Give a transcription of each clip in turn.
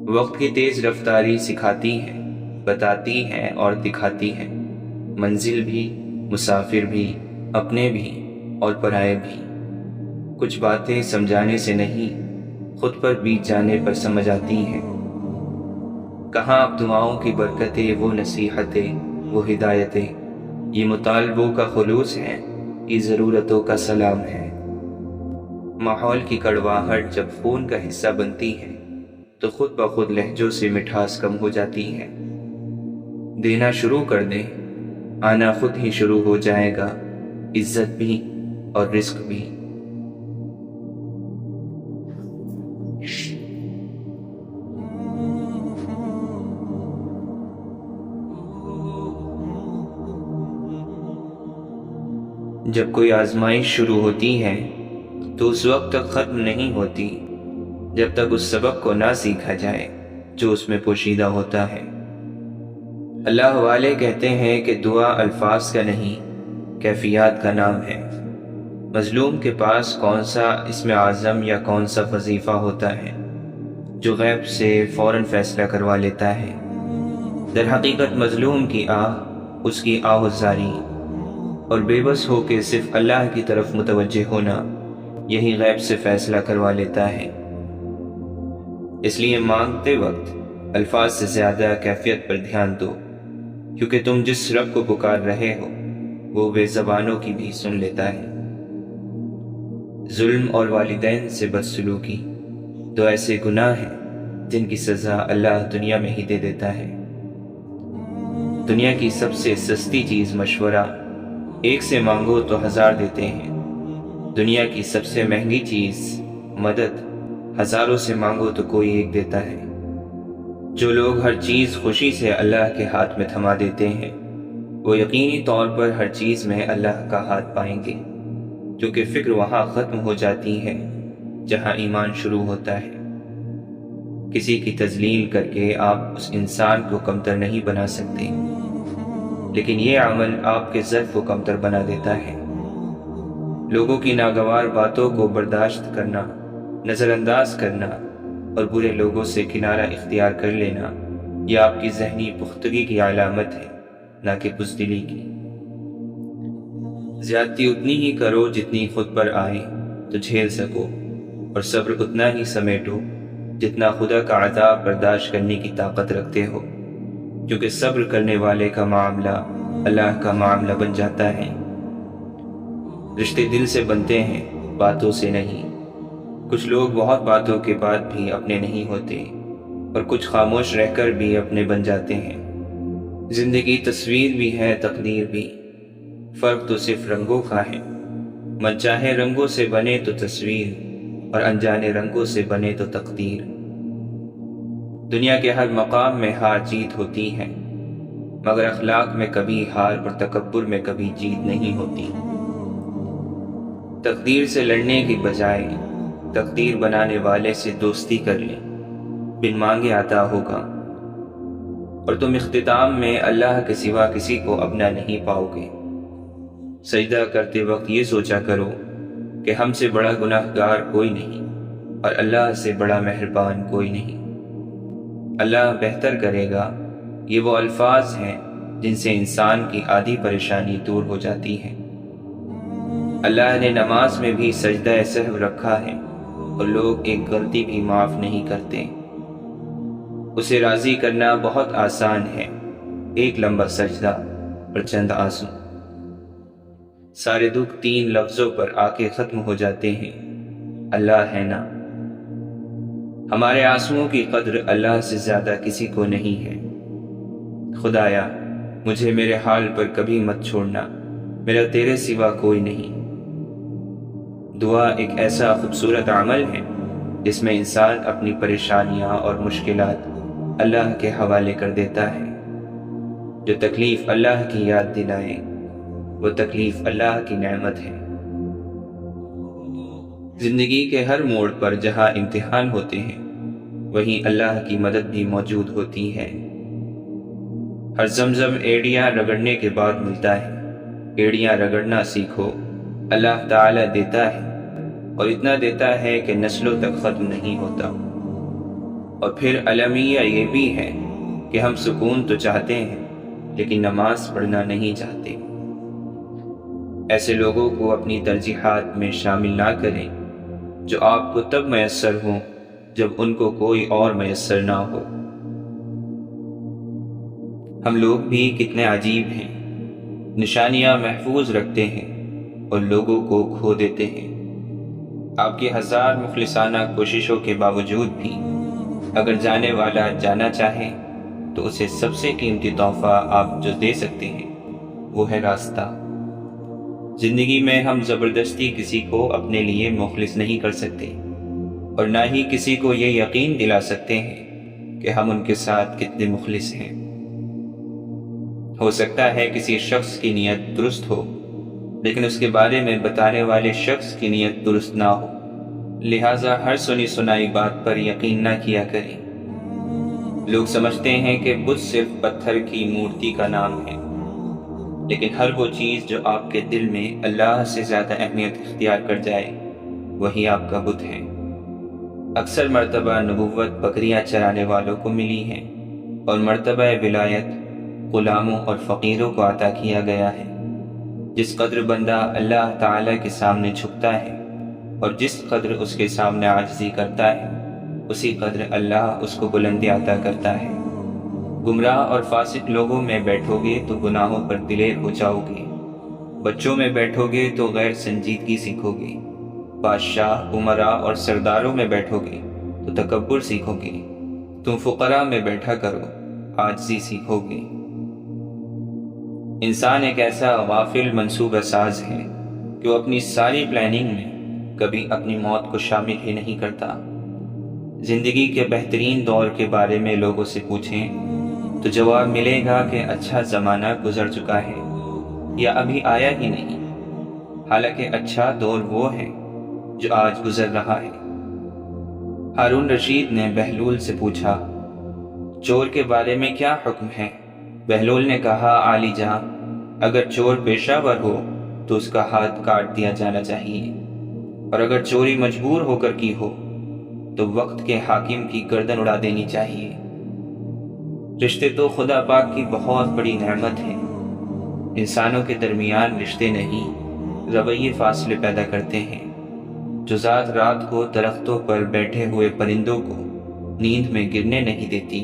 وقت کی تیز رفتاری سکھاتی ہے، بتاتی ہے اور دکھاتی ہے، منزل بھی، مسافر بھی، اپنے بھی اور پرائے بھی۔ کچھ باتیں سمجھانے سے نہیں، خود پر بیت جانے پر سمجھ آتی ہیں۔ کہاں اب دعاؤں کی برکتیں، وہ نصیحتیں، وہ ہدایتیں، یہ مطالبوں کا خلوص ہے، یہ ضرورتوں کا سلام ہے۔ ماحول کی کڑواہٹ جب خون کا حصہ بنتی ہے تو خود بخود لہجوں سے مٹھاس کم ہو جاتی ہے۔ دینا شروع کر دیں، آنا خود ہی شروع ہو جائے گا، عزت بھی اور رزق بھی۔ جب کوئی آزمائش شروع ہوتی ہے تو اس وقت تک ختم نہیں ہوتی جب تک اس سبق کو نہ سیکھا جائے جو اس میں پوشیدہ ہوتا ہے۔ اللہ والے کہتے ہیں کہ دعا الفاظ کا نہیں، کیفیات کا نام ہے۔ مظلوم کے پاس کون سا اسم اعظم یا کون سا وظیفہ ہوتا ہے جو غیب سے فوراً فیصلہ کروا لیتا ہے؟ در حقیقت مظلوم کی آہ، اس کی آہوزاری اور بے بس ہو کے صرف اللہ کی طرف متوجہ ہونا، یہی غیب سے فیصلہ کروا لیتا ہے۔ اس لیے مانگتے وقت الفاظ سے زیادہ کیفیت پر دھیان دو، کیونکہ تم جس رب کو پکار رہے ہو وہ بے زبانوں کی بھی سن لیتا ہے۔ ظلم اور والدین سے بدسلوکی دو ایسے گناہ ہیں جن کی سزا اللہ دنیا میں ہی دے دیتا ہے۔ دنیا کی سب سے سستی چیز مشورہ، ایک سے مانگو تو 1000 دیتے ہیں۔ دنیا کی سب سے مہنگی چیز مدد، ہزاروں سے مانگو تو کوئی ایک دیتا ہے۔ جو لوگ ہر چیز خوشی سے اللہ کے ہاتھ میں تھما دیتے ہیں وہ یقینی طور پر ہر چیز میں اللہ کا ہاتھ پائیں گے، کیونکہ فکر وہاں ختم ہو جاتی ہے جہاں ایمان شروع ہوتا ہے۔ کسی کی تذلیل کر کے آپ اس انسان کو کمتر نہیں بنا سکتے، لیکن یہ عمل آپ کے ظرف کو کمتر بنا دیتا ہے۔ لوگوں کی ناگوار باتوں کو برداشت کرنا، نظر انداز کرنا اور برے لوگوں سے کنارہ اختیار کر لینا، یہ آپ کی ذہنی پختگی کی علامت ہے، نہ کہ بزدلی کی۔ زیادتی اتنی ہی کرو جتنی خود پر آئے تو جھیل سکو، اور صبر اتنا ہی سمیٹو جتنا خدا کا عذاب برداشت کرنے کی طاقت رکھتے ہو، کیونکہ صبر کرنے والے کا معاملہ اللہ کا معاملہ بن جاتا ہے۔ رشتے دل سے بنتے ہیں، باتوں سے نہیں۔ کچھ لوگ بہت باتوں کے بعد بھی اپنے نہیں ہوتے، اور کچھ خاموش رہ کر بھی اپنے بن جاتے ہیں۔ زندگی تصویر بھی ہے، تقدیر بھی، فرق تو صرف رنگوں کا ہے۔ من چاہے رنگوں سے بنے تو تصویر، اور انجانے رنگوں سے بنے تو تقدیر۔ دنیا کے ہر مقام میں ہار جیت ہوتی ہے، مگر اخلاق میں کبھی ہار اور تکبر میں کبھی جیت نہیں ہوتی۔ تقدیر سے لڑنے کی بجائے تقدیر بنانے والے سے دوستی کر لیں، بن مانگے عطا ہوگا، اور تم اختتام میں اللہ کے سوا کسی کو اپنا نہیں پاؤ گے۔ سجدہ کرتے وقت یہ سوچا کرو کہ ہم سے بڑا گناہ گار کوئی نہیں، اور اللہ سے بڑا مہربان کوئی نہیں۔ اللہ بہتر کرے گا، یہ وہ الفاظ ہیں جن سے انسان کی آدھی پریشانی دور ہو جاتی ہے۔ اللہ نے نماز میں بھی سجدہ سہو رکھا ہے، اور لوگ ایک غلطی بھی معاف نہیں کرتے۔ اسے راضی کرنا بہت آسان ہے، ایک لمبا سجدہ اور چند آنسو۔ سارے دکھ 3 لفظوں پر آ کے ختم ہو جاتے ہیں، اللہ ہے نا۔ ہمارے آنسوؤں کی قدر اللہ سے زیادہ کسی کو نہیں ہے۔ خدایا مجھے میرے حال پر کبھی مت چھوڑنا، میرا تیرے سوا کوئی نہیں۔ دعا ایک ایسا خوبصورت عمل ہے جس میں انسان اپنی پریشانیاں اور مشکلات اللہ کے حوالے کر دیتا ہے۔ جو تکلیف اللہ کی یاد دلائے وہ تکلیف اللہ کی نعمت ہے۔ زندگی کے ہر موڑ پر جہاں امتحان ہوتے ہیں وہیں اللہ کی مدد بھی موجود ہوتی ہے۔ ہر زمزم ایڑیاں رگڑنے کے بعد ملتا ہے، ایڑیاں رگڑنا سیکھو، اللہ تعالیٰ دیتا ہے، اور اتنا دیتا ہے کہ نسلوں تک ختم نہیں ہوتا۔ اور پھر المیہ یہ بھی ہے کہ ہم سکون تو چاہتے ہیں لیکن نماز پڑھنا نہیں چاہتے۔ ایسے لوگوں کو اپنی ترجیحات میں شامل نہ کریں جو آپ کو تب میسر ہوں جب ان کو کوئی اور میسر نہ ہو۔ ہم لوگ بھی کتنے عجیب ہیں، نشانیاں محفوظ رکھتے ہیں اور لوگوں کو کھو دیتے ہیں۔ آپ کی ہزار مخلصانہ کوششوں کے باوجود بھی اگر جانے والا جانا چاہے تو اسے سب سے قیمتی تحفہ آپ جو دے سکتے ہیں وہ ہے راستہ۔ زندگی میں ہم زبردستی کسی کو اپنے لیے مخلص نہیں کر سکتے اور نہ ہی کسی کو یہ یقین دلا سکتے ہیں کہ ہم ان کے ساتھ کتنے مخلص ہیں۔ ہو سکتا ہے کسی شخص کی نیت درست ہو لیکن اس کے بارے میں بتانے والے شخص کی نیت درست نہ ہو، لہٰذا ہر سنی سنائی بات پر یقین نہ کیا کریں۔ لوگ سمجھتے ہیں کہ بت صرف پتھر کی مورتی کا نام ہے، لیکن ہر وہ چیز جو آپ کے دل میں اللہ سے زیادہ اہمیت اختیار کر جائے وہی آپ کا بت ہے۔ اکثر مرتبہ نبوت بکریاں چرانے والوں کو ملی ہے اور مرتبہ ولایت غلاموں اور فقیروں کو عطا کیا گیا ہے۔ جس قدر بندہ اللہ تعالیٰ کے سامنے جھکتا ہے اور جس قدر اس کے سامنے عاجزی کرتا ہے اسی قدر اللہ اس کو بلندی عطا کرتا ہے۔ گمراہ اور فاسق لوگوں میں بیٹھو گے تو گناہوں پر دلیر ہو جاؤ گے، بچوں میں بیٹھو گے تو غیر سنجیدگی سیکھو گے، بادشاہ، امراء اور سرداروں میں بیٹھو گے تو تکبر سیکھو گے، تم فقراء میں بیٹھا کرو، عاجزی سیکھو گے۔ انسان ایک ایسا غافل منصوبہ ساز ہے کہ وہ اپنی ساری پلاننگ میں کبھی اپنی موت کو شامل ہی نہیں کرتا۔ زندگی کے بہترین دور کے بارے میں لوگوں سے پوچھیں تو جواب ملے گا کہ اچھا زمانہ گزر چکا ہے یا ابھی آیا ہی نہیں، حالانکہ اچھا دور وہ ہے جو آج گزر رہا ہے۔ ہارون رشید نے بہلول سے پوچھا، چور کے بارے میں کیا حکم ہے؟ بہلول نے کہا، عالی جاں، اگر چور پیشہ ور ہو تو اس کا ہاتھ کاٹ دیا جانا چاہیے، اور اگر چوری مجبور ہو کر کی ہو تو وقت کے حاکم کی گردن اڑا دینی چاہیے۔ رشتے تو خدا پاک کی بہت بڑی نعمت ہیں۔ انسانوں کے درمیان رشتے نہیں، رویے فاصلے پیدا کرتے ہیں۔ جو ذات رات کو درختوں پر بیٹھے ہوئے پرندوں کو نیند میں گرنے نہیں دیتی،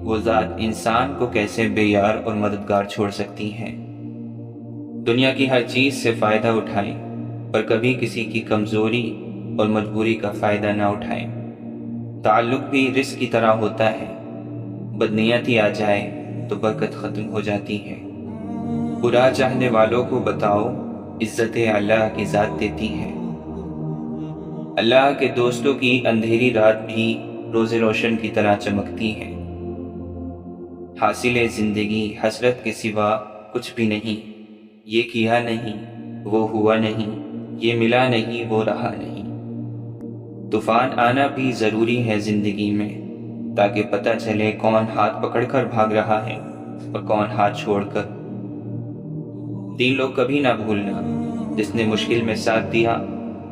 وہ ذات انسان کو کیسے بے یار اور مددگار چھوڑ سکتی ہے۔ دنیا کی ہر چیز سے فائدہ اٹھائیں پر کبھی کسی کی کمزوری اور مجبوری کا فائدہ نہ اٹھائیں۔ تعلق بھی رزق کی طرح ہوتا ہے، بدنیتی آ جائے تو برکت ختم ہو جاتی ہے۔ برا چاہنے والوں کو بتاؤ، عزت اللہ کی ذات دیتی ہے۔ اللہ کے دوستوں کی اندھیری رات بھی روز روشن کی طرح چمکتی ہے۔ حاصل زندگی حسرت کے سوا کچھ بھی نہیں، یہ کیا نہیں، وہ ہوا نہیں، یہ ملا نہیں، وہ رہا نہیں۔ طوفان آنا بھی ضروری ہے زندگی میں، تاکہ پتہ چلے کون ہاتھ پکڑ کر بھاگ رہا ہے اور کون ہاتھ چھوڑ کر۔ 3 لوگ کبھی نہ بھولنا، جس نے مشکل میں ساتھ دیا،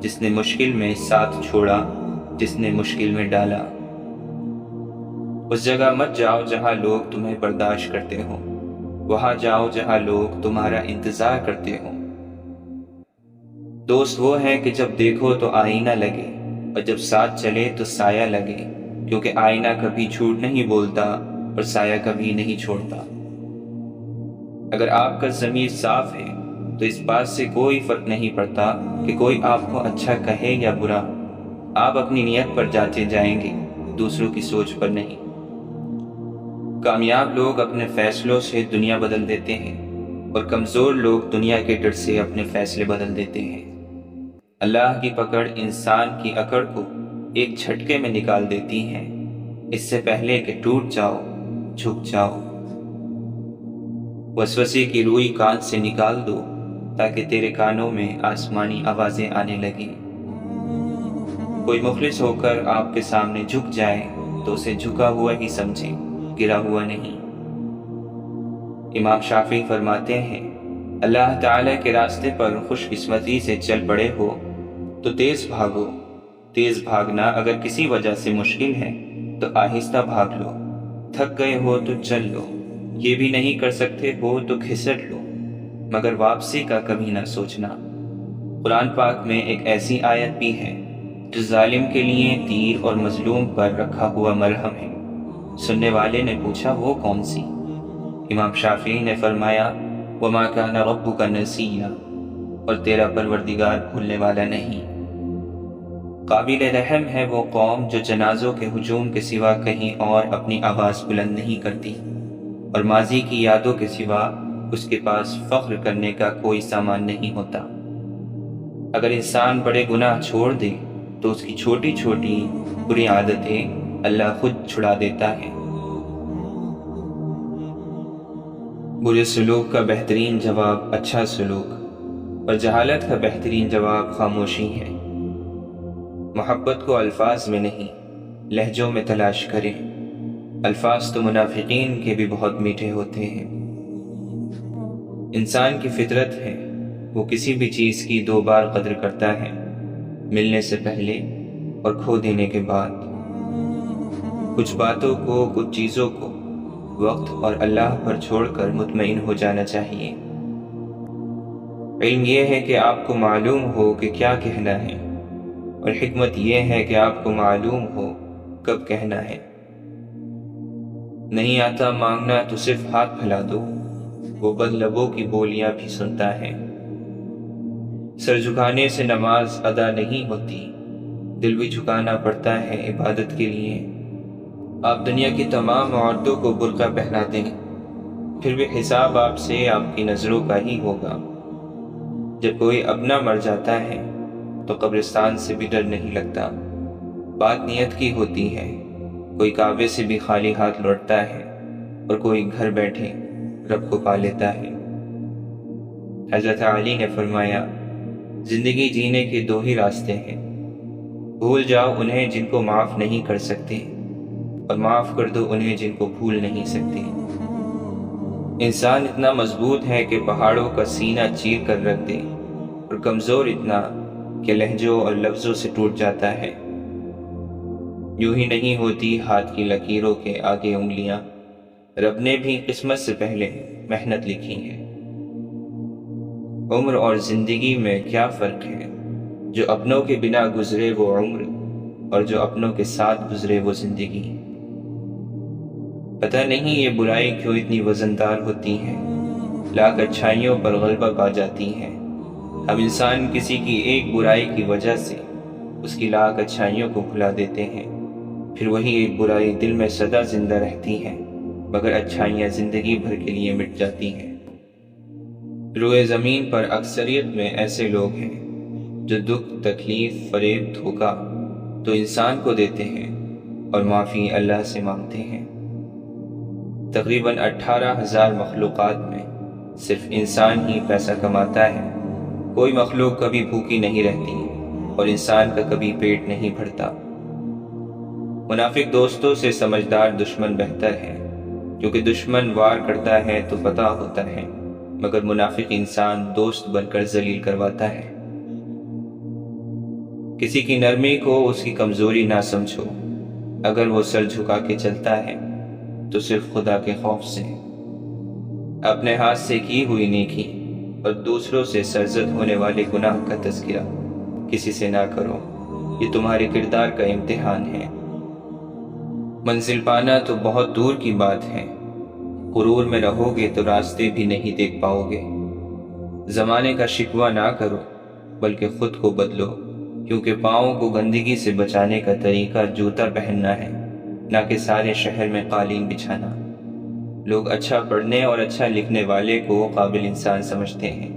جس نے مشکل میں ساتھ چھوڑا، جس نے مشکل میں ڈالا۔ اس جگہ مت جاؤ جہاں لوگ تمہیں برداشت کرتے ہوں، وہاں جاؤ جہاں لوگ تمہارا انتظار کرتے ہوں۔ دوست وہ ہے کہ جب دیکھو تو آئینہ لگے اور جب ساتھ چلے تو سایہ لگے، کیونکہ آئینہ کبھی جھوٹ نہیں بولتا اور سایہ کبھی نہیں چھوڑتا۔ اگر آپ کا ضمیر صاف ہے تو اس بات سے کوئی فرق نہیں پڑتا کہ کوئی آپ کو اچھا کہے یا برا، آپ اپنی نیت پر جاتے جائیں گے، دوسروں کی سوچ پر نہیں۔ کامیاب لوگ اپنے فیصلوں سے دنیا بدل دیتے ہیں اور کمزور لوگ دنیا کے ڈر سے اپنے فیصلے بدل دیتے ہیں۔ اللہ کی پکڑ انسان کی اکڑ کو ایک جھٹکے میں نکال دیتی ہے، اس سے پہلے کہ ٹوٹ جاؤ، جھک جاؤ۔ وسوسے کی روئی کان سے نکال دو تاکہ تیرے کانوں میں آسمانی آوازیں آنے لگیں۔ کوئی مخلص ہو کر آپ کے سامنے جھک جائے تو اسے جھکا ہوا ہی سمجھیں، گرا ہوا نہیں۔ امام شافعی فرماتے ہیں، اللہ تعالیٰ کے راستے پر خوش قسمتی سے چل پڑے ہو تو تیز بھاگو۔ تیز بھاگنا اگر کسی وجہ سے مشکل ہے تو آہستہ بھاگ لو۔ تھک گئے ہو تو چل لو، یہ بھی نہیں کر سکتے ہو تو گھسٹ لو، مگر واپسی کا کبھی نہ سوچنا۔ قرآن پاک میں ایک ایسی آیت بھی ہے جو ظالم کے لیے تیر اور مظلوم پر رکھا ہوا مرہم ہے۔ سننے والے نے پوچھا وہ کون سی؟ امام شافعی نے فرمایا وما کان ربک نسیا، اور تیرا پروردگار بھولنے والا نہیں۔ قابل رحم ہے وہ قوم جو جنازوں کے ہجوم کے سوا کہیں اور اپنی آواز بلند نہیں کرتی، اور ماضی کی یادوں کے سوا اس کے پاس فخر کرنے کا کوئی سامان نہیں ہوتا۔ اگر انسان بڑے گناہ چھوڑ دے تو اس کی چھوٹی چھوٹی بری عادتیں اللہ خود چھڑا دیتا ہے۔ برے سلوک کا بہترین جواب اچھا سلوک، اور جہالت کا بہترین جواب خاموشی ہے۔ محبت کو الفاظ میں نہیں لہجوں میں تلاش کریں۔ الفاظ تو منافقین کے بھی بہت میٹھے ہوتے ہیں۔ انسان کی فطرت ہے وہ کسی بھی چیز کی 2 بار قدر کرتا ہے، ملنے سے پہلے اور کھو دینے کے بعد۔ کچھ باتوں کو، کچھ چیزوں کو وقت اور اللہ پر چھوڑ کر مطمئن ہو جانا چاہیے۔ علم یہ ہے کہ آپ کو معلوم ہو کہ کیا کہنا ہے، اور حکمت یہ ہے کہ آپ کو معلوم ہو کب کہنا ہے۔ نہیں آتا مانگنا تو صرف ہاتھ پھیلا دو، وہ بد لبوں کی بولیاں بھی سنتا ہے۔ سر جھکانے سے نماز ادا نہیں ہوتی، دل بھی جھکانا پڑتا ہے عبادت کے لیے۔ آپ دنیا کی تمام عورتوں کو برقع پہنا دیں، پھر بھی حساب آپ سے آپ کی نظروں کا ہی ہوگا۔ جب کوئی اپنا مر جاتا ہے تو قبرستان سے بھی ڈر نہیں لگتا، بات نیت کی ہوتی ہے۔ کوئی کعبے سے بھی خالی ہاتھ لوٹتا ہے، اور کوئی گھر بیٹھے رب کو پا لیتا ہے۔ حضرت علی نے فرمایا زندگی جینے کے 2 ہی راستے ہیں، بھول جاؤ انہیں جن کو معاف نہیں کر سکتے، اور معاف کر دو انہیں جن کو بھول نہیں سکتے۔ انسان اتنا مضبوط ہے کہ پہاڑوں کا سینہ چیر کر رکھ دے، اور کمزور اتنا کہ لہجوں اور لفظوں سے ٹوٹ جاتا ہے۔ یوں ہی نہیں ہوتی ہاتھ کی لکیروں کے آگے انگلیاں، رب نے بھی قسمت سے پہلے محنت لکھی ہے۔ عمر اور زندگی میں کیا فرق ہے؟ جو اپنوں کے بنا گزرے وہ عمر، اور جو اپنوں کے ساتھ گزرے وہ زندگی۔ پتہ نہیں یہ برائی کیوں اتنی وزندار ہوتی ہے، لاکھ اچھائیوں پر غلبہ پا جاتی ہے۔ ہم انسان کسی کی ایک برائی کی وجہ سے اس کی لاکھ اچھائیوں کو بھلا دیتے ہیں، پھر وہی ایک برائی دل میں سدا زندہ رہتی ہے، مگر اچھائیاں زندگی بھر کے لیے مٹ جاتی ہیں۔ روئے زمین پر اکثریت میں ایسے لوگ ہیں جو دکھ، تکلیف، فریب، دھوکہ تو انسان کو دیتے ہیں اور معافی اللہ سے مانگتے ہیں۔ تقریباً 18,000 مخلوقات میں صرف انسان ہی پیسہ کماتا ہے۔ کوئی مخلوق کبھی بھوکی نہیں رہتی، اور انسان کا کبھی پیٹ نہیں بھرتا۔ منافق دوستوں سے سمجھدار دشمن بہتر ہے، کیونکہ دشمن وار کرتا ہے تو پتہ ہوتا ہے، مگر منافق انسان دوست بن کر ذلیل کرواتا ہے۔ کسی کی نرمی کو اس کی کمزوری نہ سمجھو، اگر وہ سر جھکا کے چلتا ہے تو صرف خدا کے خوف سے۔ اپنے ہاتھ سے کی ہوئی نیکی اور دوسروں سے سرزد ہونے والے گناہ کا تذکرہ کسی سے نہ کرو، یہ تمہارے کردار کا امتحان ہے۔ منزل پانا تو بہت دور کی بات ہے، غرور میں رہو گے تو راستے بھی نہیں دیکھ پاؤ گے۔ زمانے کا شکوہ نہ کرو بلکہ خود کو بدلو، کیونکہ پاؤں کو گندگی سے بچانے کا طریقہ جوتا پہننا ہے، نہ کہ سارے شہر میں قالین بچھانا۔ لوگ اچھا پڑھنے اور اچھا لکھنے والے کو قابل انسان سمجھتے ہیں،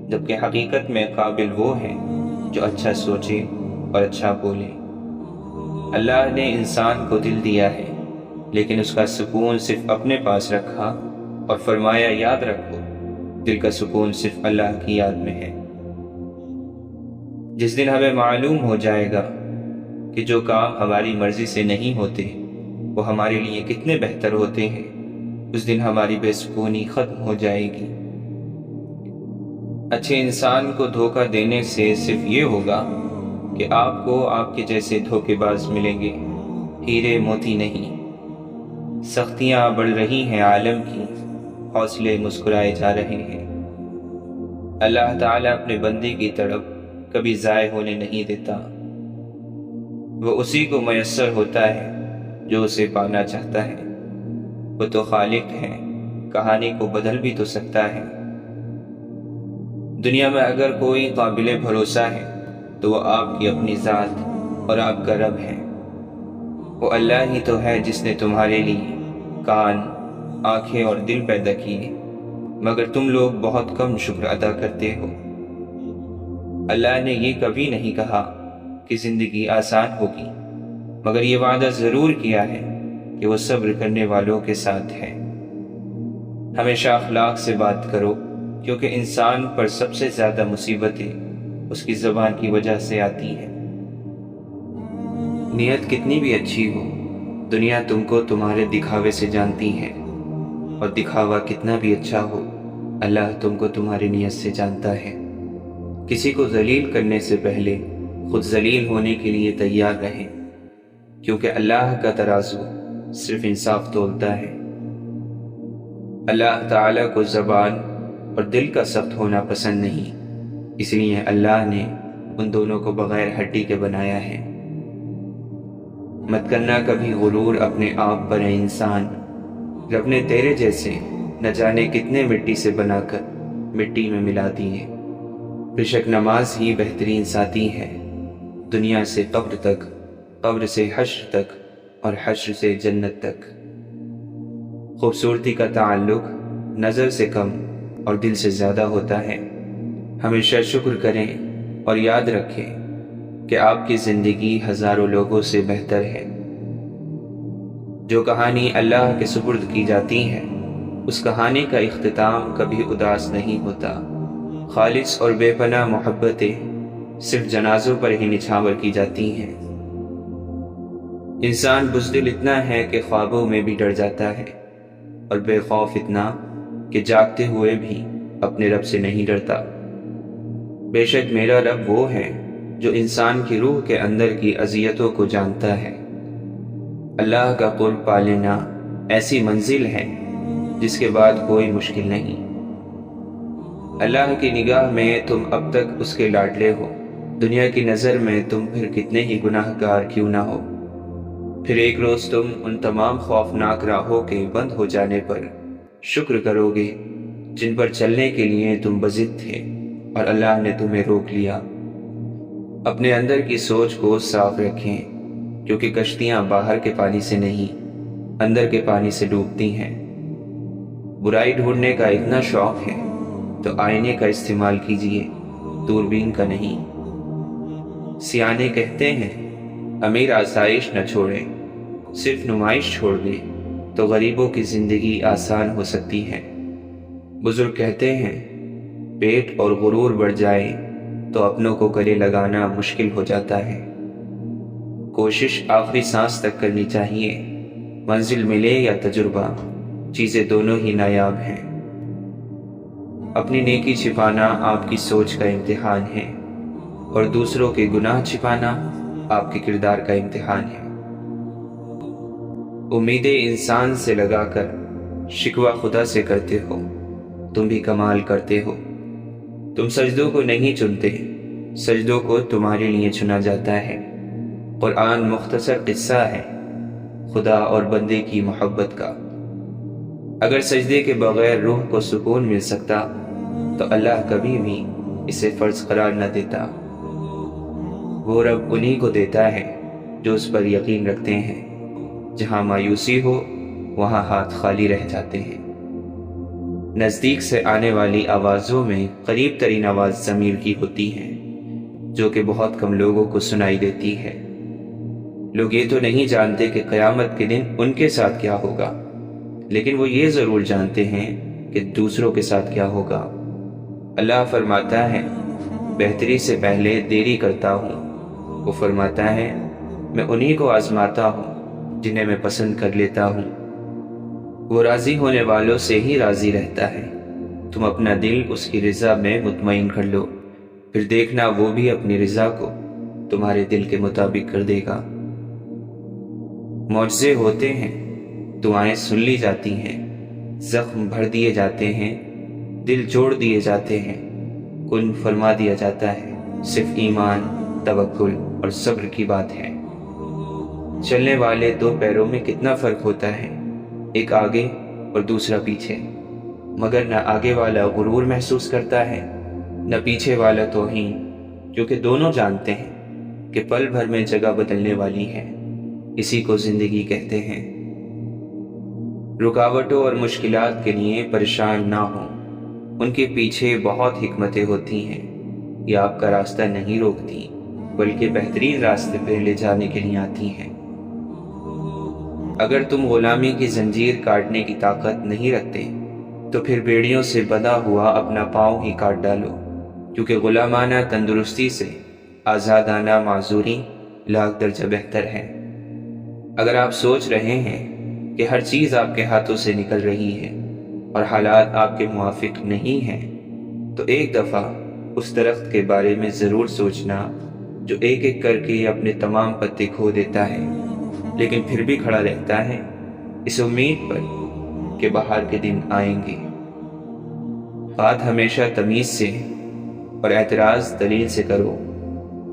جبکہ حقیقت میں قابل وہ ہے جو اچھا سوچے اور اچھا بولے۔ اللہ نے انسان کو دل دیا ہے، لیکن اس کا سکون صرف اپنے پاس رکھا اور فرمایا یاد رکھو دل کا سکون صرف اللہ کی یاد میں ہے۔ جس دن ہمیں معلوم ہو جائے گا کہ جو کام ہماری مرضی سے نہیں ہوتے وہ ہمارے لیے کتنے بہتر ہوتے ہیں، اس دن ہماری بے سکونی ختم ہو جائے گی۔ اچھے انسان کو دھوکہ دینے سے صرف یہ ہوگا کہ آپ کو آپ کے جیسے دھوکے باز ملیں گے، ہیرے موتی نہیں۔ سختیاں بڑھ رہی ہیں عالم کی، حوصلے مسکرائے جا رہے ہیں۔ اللہ تعالیٰ اپنے بندے کی طرف کبھی ضائع ہونے نہیں دیتا۔ وہ اسی کو میسر ہوتا ہے جو اسے پانا چاہتا ہے۔ وہ تو خالق ہے، کہانی کو بدل بھی تو سکتا ہے۔ دنیا میں اگر کوئی قابل بھروسہ ہے تو وہ آپ کی اپنی ذات اور آپ کا رب ہے۔ وہ اللہ ہی تو ہے جس نے تمہارے لیے کان، آنکھیں اور دل پیدا کیے، مگر تم لوگ بہت کم شکر ادا کرتے ہو۔ اللہ نے یہ کبھی نہیں کہا کہ زندگی آسان ہوگی، مگر یہ وعدہ ضرور کیا ہے کہ وہ صبر کرنے والوں کے ساتھ ہے۔ ہمیشہ اخلاق سے بات کرو، کیونکہ انسان پر سب سے زیادہ مصیبتیں اس کی زبان کی وجہ سے آتی ہیں۔ نیت کتنی بھی اچھی ہو، دنیا تم کو تمہارے دکھاوے سے جانتی ہے، اور دکھاوا کتنا بھی اچھا ہو، اللہ تم کو تمہاری نیت سے جانتا ہے۔ کسی کو ذلیل کرنے سے پہلے خود ذلیل ہونے کے لیے تیار رہیں، کیونکہ اللہ کا ترازو صرف انصاف تولتا ہے۔ اللہ تعالیٰ کو زبان اور دل کا سخت ہونا پسند نہیں، اس لیے اللہ نے ان دونوں کو بغیر ہڈی کے بنایا ہے۔ مت کرنا کبھی غرور اپنے آپ پر ہے انسان، رب نے تیرے جیسے نہ جانے کتنے مٹی سے بنا کر مٹی میں ملا دیے۔ بے شک نماز ہی بہترین ساتھی ہے، دنیا سے قبر تک، قبر سے حشر تک، اور حشر سے جنت تک۔ خوبصورتی کا تعلق نظر سے کم اور دل سے زیادہ ہوتا ہے۔ ہمیشہ شکر کریں اور یاد رکھیں کہ آپ کی زندگی ہزاروں لوگوں سے بہتر ہے۔ جو کہانی اللہ کے سپرد کی جاتی ہے، اس کہانی کا اختتام کبھی اداس نہیں ہوتا۔ خالص اور بے پناہ محبتیں صرف جنازوں پر ہی نچھاور کی جاتی ہیں۔ انسان بزدل اتنا ہے کہ خوابوں میں بھی ڈر جاتا ہے، اور بے خوف اتنا کہ جاگتے ہوئے بھی اپنے رب سے نہیں ڈرتا۔ بے شک میرا رب وہ ہے جو انسان کی روح کے اندر کی اذیتوں کو جانتا ہے۔ اللہ کا قرب پا لینا ایسی منزل ہے جس کے بعد کوئی مشکل نہیں۔ اللہ کی نگاہ میں تم اب تک اس کے لاڈلے ہو، دنیا کی نظر میں تم پھر کتنے ہی گناہ گار کیوں نہ ہو۔ پھر ایک روز تم ان تمام خوفناک راہوں کے بند ہو جانے پر شکر کرو گے جن پر چلنے کے لیے تم بضد تھے اور اللہ نے تمہیں روک لیا۔ اپنے اندر کی سوچ کو صاف رکھیں، کیونکہ کشتیاں باہر کے پانی سے نہیں، اندر کے پانی سے ڈوبتی ہیں۔ برائی ڈھونڈنے کا اتنا شوق ہے تو آئینے کا استعمال کیجیے، دوربین کا نہیں۔ سیانے کہتے ہیں امیر آسائش نہ چھوڑے، صرف نمائش چھوڑ دے تو غریبوں کی زندگی آسان ہو سکتی ہے۔ بزرگ کہتے ہیں پیٹ اور غرور بڑھ جائے تو اپنوں کو گلے لگانا مشکل ہو جاتا ہے۔ کوشش آخری سانس تک کرنی چاہیے، منزل ملے یا تجربہ، چیزیں دونوں ہی نایاب ہیں۔ اپنی نیکی چھپانا آپ کی سوچ کا امتحان ہے، اور دوسروں کے گناہ چھپانا آپ کے کردار کا امتحان ہے۔ امیدیں انسان سے لگا کر شکوہ خدا سے کرتے ہو، تم بھی کمال کرتے ہو۔ تم سجدوں کو نہیں چنتے، سجدوں کو تمہارے لیے چنا جاتا ہے۔ قرآن مختصر قصہ ہے خدا اور بندے کی محبت کا۔ اگر سجدے کے بغیر روح کو سکون مل سکتا تو اللہ کبھی بھی اسے فرض قرار نہ دیتا۔ وہ رب انہی کو دیتا ہے جو اس پر یقین رکھتے ہیں۔ جہاں مایوسی ہو وہاں ہاتھ خالی رہ جاتے ہیں۔ نزدیک سے آنے والی آوازوں میں قریب ترین آواز ضمیر کی ہوتی ہے، جو کہ بہت کم لوگوں کو سنائی دیتی ہے۔ لوگ یہ تو نہیں جانتے کہ قیامت کے دن ان کے ساتھ کیا ہوگا، لیکن وہ یہ ضرور جانتے ہیں کہ دوسروں کے ساتھ کیا ہوگا۔ اللہ فرماتا ہے بہتری سے پہلے دیری کرتا ہوں۔ وہ فرماتا ہے میں انہی کو آزماتا ہوں جنہیں میں پسند کر لیتا ہوں۔ وہ راضی ہونے والوں سے ہی راضی رہتا ہے۔ تم اپنا دل اس کی رضا میں مطمئن کر لو، پھر دیکھنا وہ بھی اپنی رضا کو تمہارے دل کے مطابق کر دے گا۔ معجزے ہوتے ہیں، دعائیں سن لی جاتی ہیں، زخم بھر دیے جاتے ہیں، دل جوڑ دیے جاتے ہیں، کن فرما دیا جاتا ہے۔ صرف ایمان، توکل اور صبر کی بات ہے۔ چلنے والے دو پیروں میں کتنا فرق ہوتا ہے، ایک آگے اور دوسرا پیچھے، مگر نہ آگے والا غرور محسوس کرتا ہے، نہ پیچھے والا توہین، کیونکہ دونوں جانتے ہیں کہ پل بھر میں جگہ بدلنے والی ہے۔ اسی کو زندگی کہتے ہیں۔ رکاوٹوں اور مشکلات کے لیے پریشان نہ ہوں، ان کے پیچھے بہت حکمتیں ہوتی ہیں۔ یہ آپ کا راستہ نہیں روکتی، بلکہ بہترین راستے پہ لے جانے کے لیے آتی ہیں۔ اگر تم غلامی کی زنجیر کاٹنے کی طاقت نہیں رکھتے تو پھر بیڑیوں سے بندھا ہوا اپنا پاؤں ہی کاٹ ڈالو، کیونکہ غلامانہ تندرستی سے آزادانہ معذوری لاکھ درجہ بہتر ہے۔ اگر آپ سوچ رہے ہیں کہ ہر چیز آپ کے ہاتھوں سے نکل رہی ہے اور حالات آپ کے موافق نہیں ہیں، تو ایک دفعہ اس درخت کے بارے میں ضرور سوچنا جو ایک ایک کر کے اپنے تمام پتے کھو دیتا ہے، لیکن پھر بھی کھڑا رہتا ہے اس امید پر کہ باہر کے دن آئیں گے۔ بات ہمیشہ تمیز سے اور اعتراض دلیل سے کرو،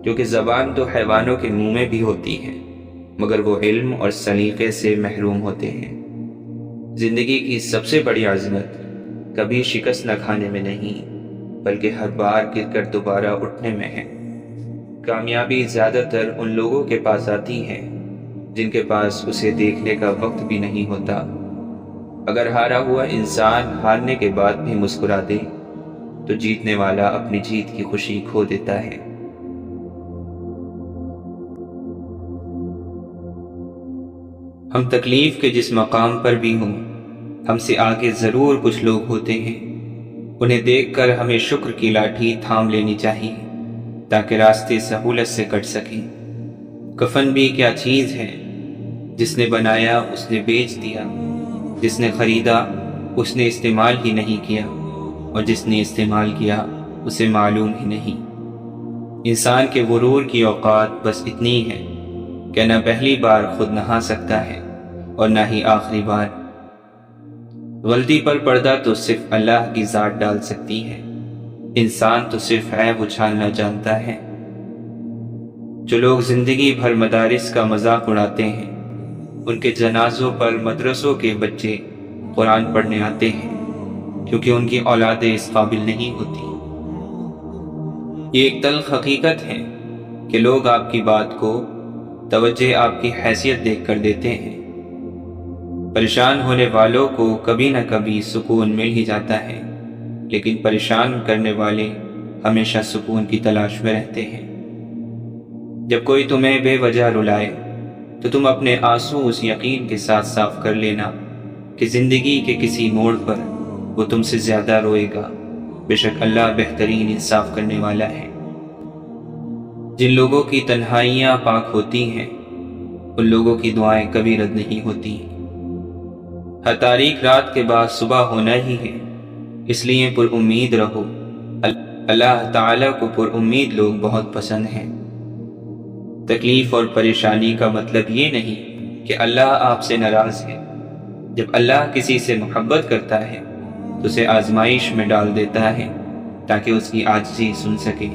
کیونکہ زبان تو حیوانوں کے منہ میں بھی ہوتی ہے، مگر وہ علم اور سلیقے سے محروم ہوتے ہیں۔ زندگی کی سب سے بڑی عظمت کبھی شکست نہ کھانے میں نہیں، بلکہ ہر بار گر کر دوبارہ اٹھنے میں ہے۔ کامیابی زیادہ تر ان لوگوں کے پاس آتی ہے جن کے پاس اسے دیکھنے کا وقت بھی نہیں ہوتا۔ اگر ہارا ہوا انسان ہارنے کے بعد بھی مسکرا دے تو جیتنے والا اپنی جیت کی خوشی کھو دیتا ہے۔ ہم تکلیف کے جس مقام پر بھی ہوں، ہم سے آگے ضرور کچھ لوگ ہوتے ہیں۔ انہیں دیکھ کر ہمیں شکر کی لاٹھی تھام لینی چاہیے تاکہ راستے سہولت سے کٹ سکیں۔ کفن بھی کیا چیز ہے، جس نے بنایا اس نے بیچ دیا، جس نے خریدا اس نے استعمال ہی نہیں کیا، اور جس نے استعمال کیا اسے معلوم ہی نہیں۔ انسان کے غرور کی اوقات بس اتنی ہے کہ نہ پہلی بار خود نہا سکتا ہے اور نہ ہی آخری بار۔ غلطی پر پردہ تو صرف اللہ کی ذات ڈال سکتی ہے، انسان تو صرف عیب اچھالنا جانتا ہے۔ جو لوگ زندگی بھر مدارس کا مذاق اڑاتے ہیں، ان کے جنازوں پر مدرسوں کے بچے قرآن پڑھنے آتے ہیں، کیونکہ ان کی اولادیں اس قابل نہیں ہوتی۔ یہ ایک تلخ حقیقت ہے کہ لوگ آپ کی بات کو توجہ آپ کی حیثیت دیکھ کر دیتے ہیں۔ پریشان ہونے والوں کو کبھی نہ کبھی سکون مل ہی جاتا ہے، لیکن پریشان کرنے والے ہمیشہ سکون کی تلاش میں رہتے ہیں۔ جب کوئی تمہیں بے وجہ رلائے تو تم اپنے آنسو اس یقین کے ساتھ صاف کر لینا کہ زندگی کے کسی موڑ پر وہ تم سے زیادہ روئے گا۔ بے شک اللہ بہترین انصاف کرنے والا ہے۔ جن لوگوں کی تنہائیاں پاک ہوتی ہیں، ان لوگوں کی دعائیں کبھی رد نہیں ہوتی۔ ہر تاریک رات کے بعد صبح ہونا ہی ہے، اس لیے پر امید رہو۔ اللہ تعالیٰ کو پر امید لوگ بہت پسند ہیں۔ تکلیف اور پریشانی کا مطلب یہ نہیں کہ اللہ آپ سے ناراض ہے۔ جب اللہ کسی سے محبت کرتا ہے تو اسے آزمائش میں ڈال دیتا ہے تاکہ اس کی عاجزی سن سکے۔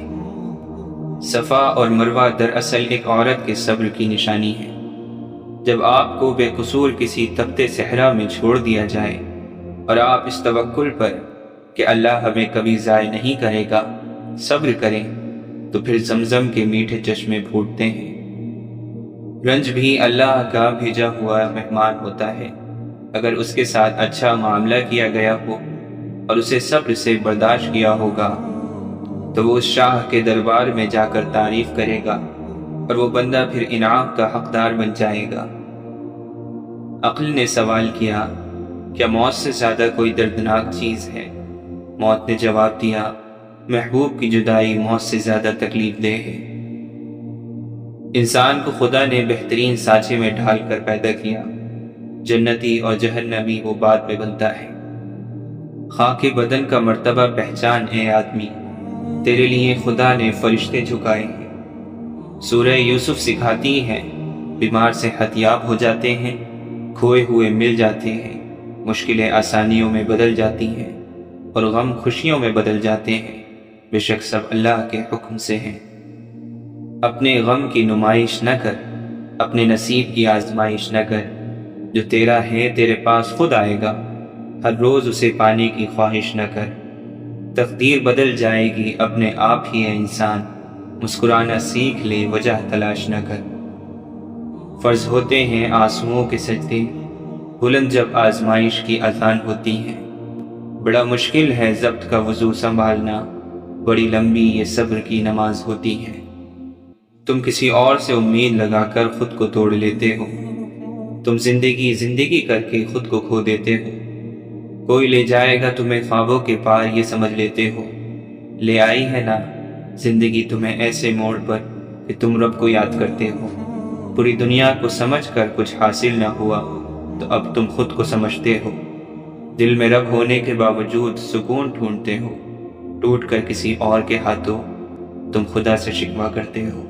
صفا اور مروہ دراصل ایک عورت کے صبر کی نشانی ہے۔ جب آپ کو بے قصور کسی تپتے صحرا میں چھوڑ دیا جائے اور آپ اس توکل پر کہ اللہ ہمیں کبھی ضائع نہیں کرے گا صبر کریں، تو پھر زمزم کے میٹھے چشمے پھوٹتے ہیں۔ رنج بھی اللہ کا بھیجا ہوا مہمان ہوتا ہے۔ اگر اس کے ساتھ اچھا معاملہ کیا گیا ہو اور اسے صبر سے برداشت کیا ہوگا تو وہ اس شاہ کے دربار میں جا کر تعریف کرے گا اور وہ بندہ پھر انعام کا حقدار بن جائے گا۔ عقل نے سوال کیا، کیا موت سے زیادہ کوئی دردناک چیز ہے؟ موت نے جواب دیا، محبوب کی جدائی موت سے زیادہ تکلیف دہ ہے۔ انسان کو خدا نے بہترین سانچے میں ڈھال کر پیدا کیا، جنتی اور جہنمی وہ بعد میں بنتا ہے۔ خاک بدن کا مرتبہ پہچان اے آدمی، تیرے لیے خدا نے فرشتے جھکائے ہیں۔ سورہ یوسف سکھاتی ہے بیمار صحت یاب ہو جاتے ہیں، کھوئے ہوئے مل جاتے ہیں، مشکلیں آسانیوں میں بدل جاتی ہیں اور غم خوشیوں میں بدل جاتے ہیں، بے شک سب اللہ کے حکم سے ہیں۔ اپنے غم کی نمائش نہ کر، اپنے نصیب کی آزمائش نہ کر، جو تیرا ہے تیرے پاس خود آئے گا، ہر روز اسے پانے کی خواہش نہ کر، تقدیر بدل جائے گی اپنے آپ ہی ہے انسان، مسکرانا سیکھ لے وجہ تلاش نہ کر۔ فرض ہوتے ہیں آنسوؤں کے سجدے، بلند جب آزمائش کی اذان ہوتی ہے، بڑا مشکل ہے ضبط کا وضو سنبھالنا، بڑی لمبی یہ صبر کی نماز ہوتی ہے۔ تم کسی اور سے امید لگا کر خود کو توڑ لیتے ہو، تم زندگی کر کے خود کو کھو دیتے ہو، کوئی لے جائے گا تمہیں خوابوں کے پار یہ سمجھ لیتے ہو، لے آئی ہے نا زندگی تمہیں ایسے موڑ پر کہ تم رب کو یاد کرتے ہو، پوری دنیا کو سمجھ کر کچھ حاصل نہ ہوا تو اب تم خود کو سمجھتے ہو، دل میں رب ہونے کے باوجود سکون ڈھونڈتے ہو، ٹوٹ کر کسی اور کے ہاتھوں تم خدا سے شکوہ کرتے ہو۔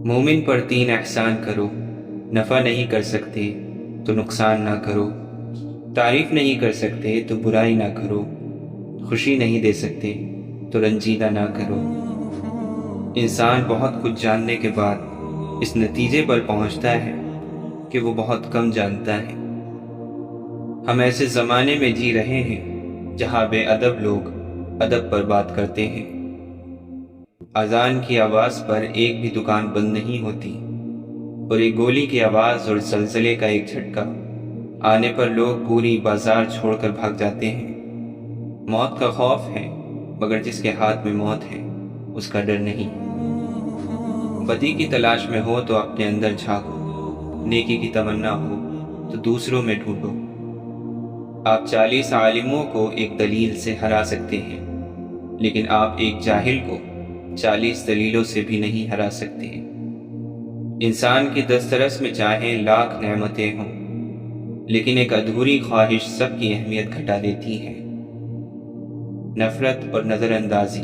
مومن پر 3 احسان کرو، نفع نہیں کر سکتے تو نقصان نہ کرو، تعریف نہیں کر سکتے تو برائی نہ کرو، خوشی نہیں دے سکتے تو رنجیدہ نہ کرو۔ انسان بہت کچھ جاننے کے بعد اس نتیجے پر پہنچتا ہے کہ وہ بہت کم جانتا ہے۔ ہم ایسے زمانے میں جی رہے ہیں جہاں بے ادب لوگ ادب پر بات کرتے ہیں، اذان کی آواز پر ایک بھی دکان بند نہیں ہوتی، اور ایک گولی کی آواز اور زلزلے کا ایک جھٹکا آنے پر لوگ پوری بازار چھوڑ کر بھاگ جاتے ہیں۔ موت کا خوف ہے مگر جس کے ہاتھ میں موت ہے اس کا ڈر نہیں۔ بدی کی تلاش میں ہو تو اپنے اندر جھانکو، نیکی کی تمنا ہو تو دوسروں میں ڈھونڈو۔ آپ 40 عالموں کو ایک دلیل سے ہرا سکتے ہیں، لیکن آپ ایک جاہل کو 40 دلیلوں سے بھی نہیں ہرا سکتے۔ انسان کی دسترس میں چاہے لاکھ نعمتیں ہوں، لیکن ایک ادھوری خواہش سب کی اہمیت گھٹا دیتی ہے۔ نفرت اور نظر اندازی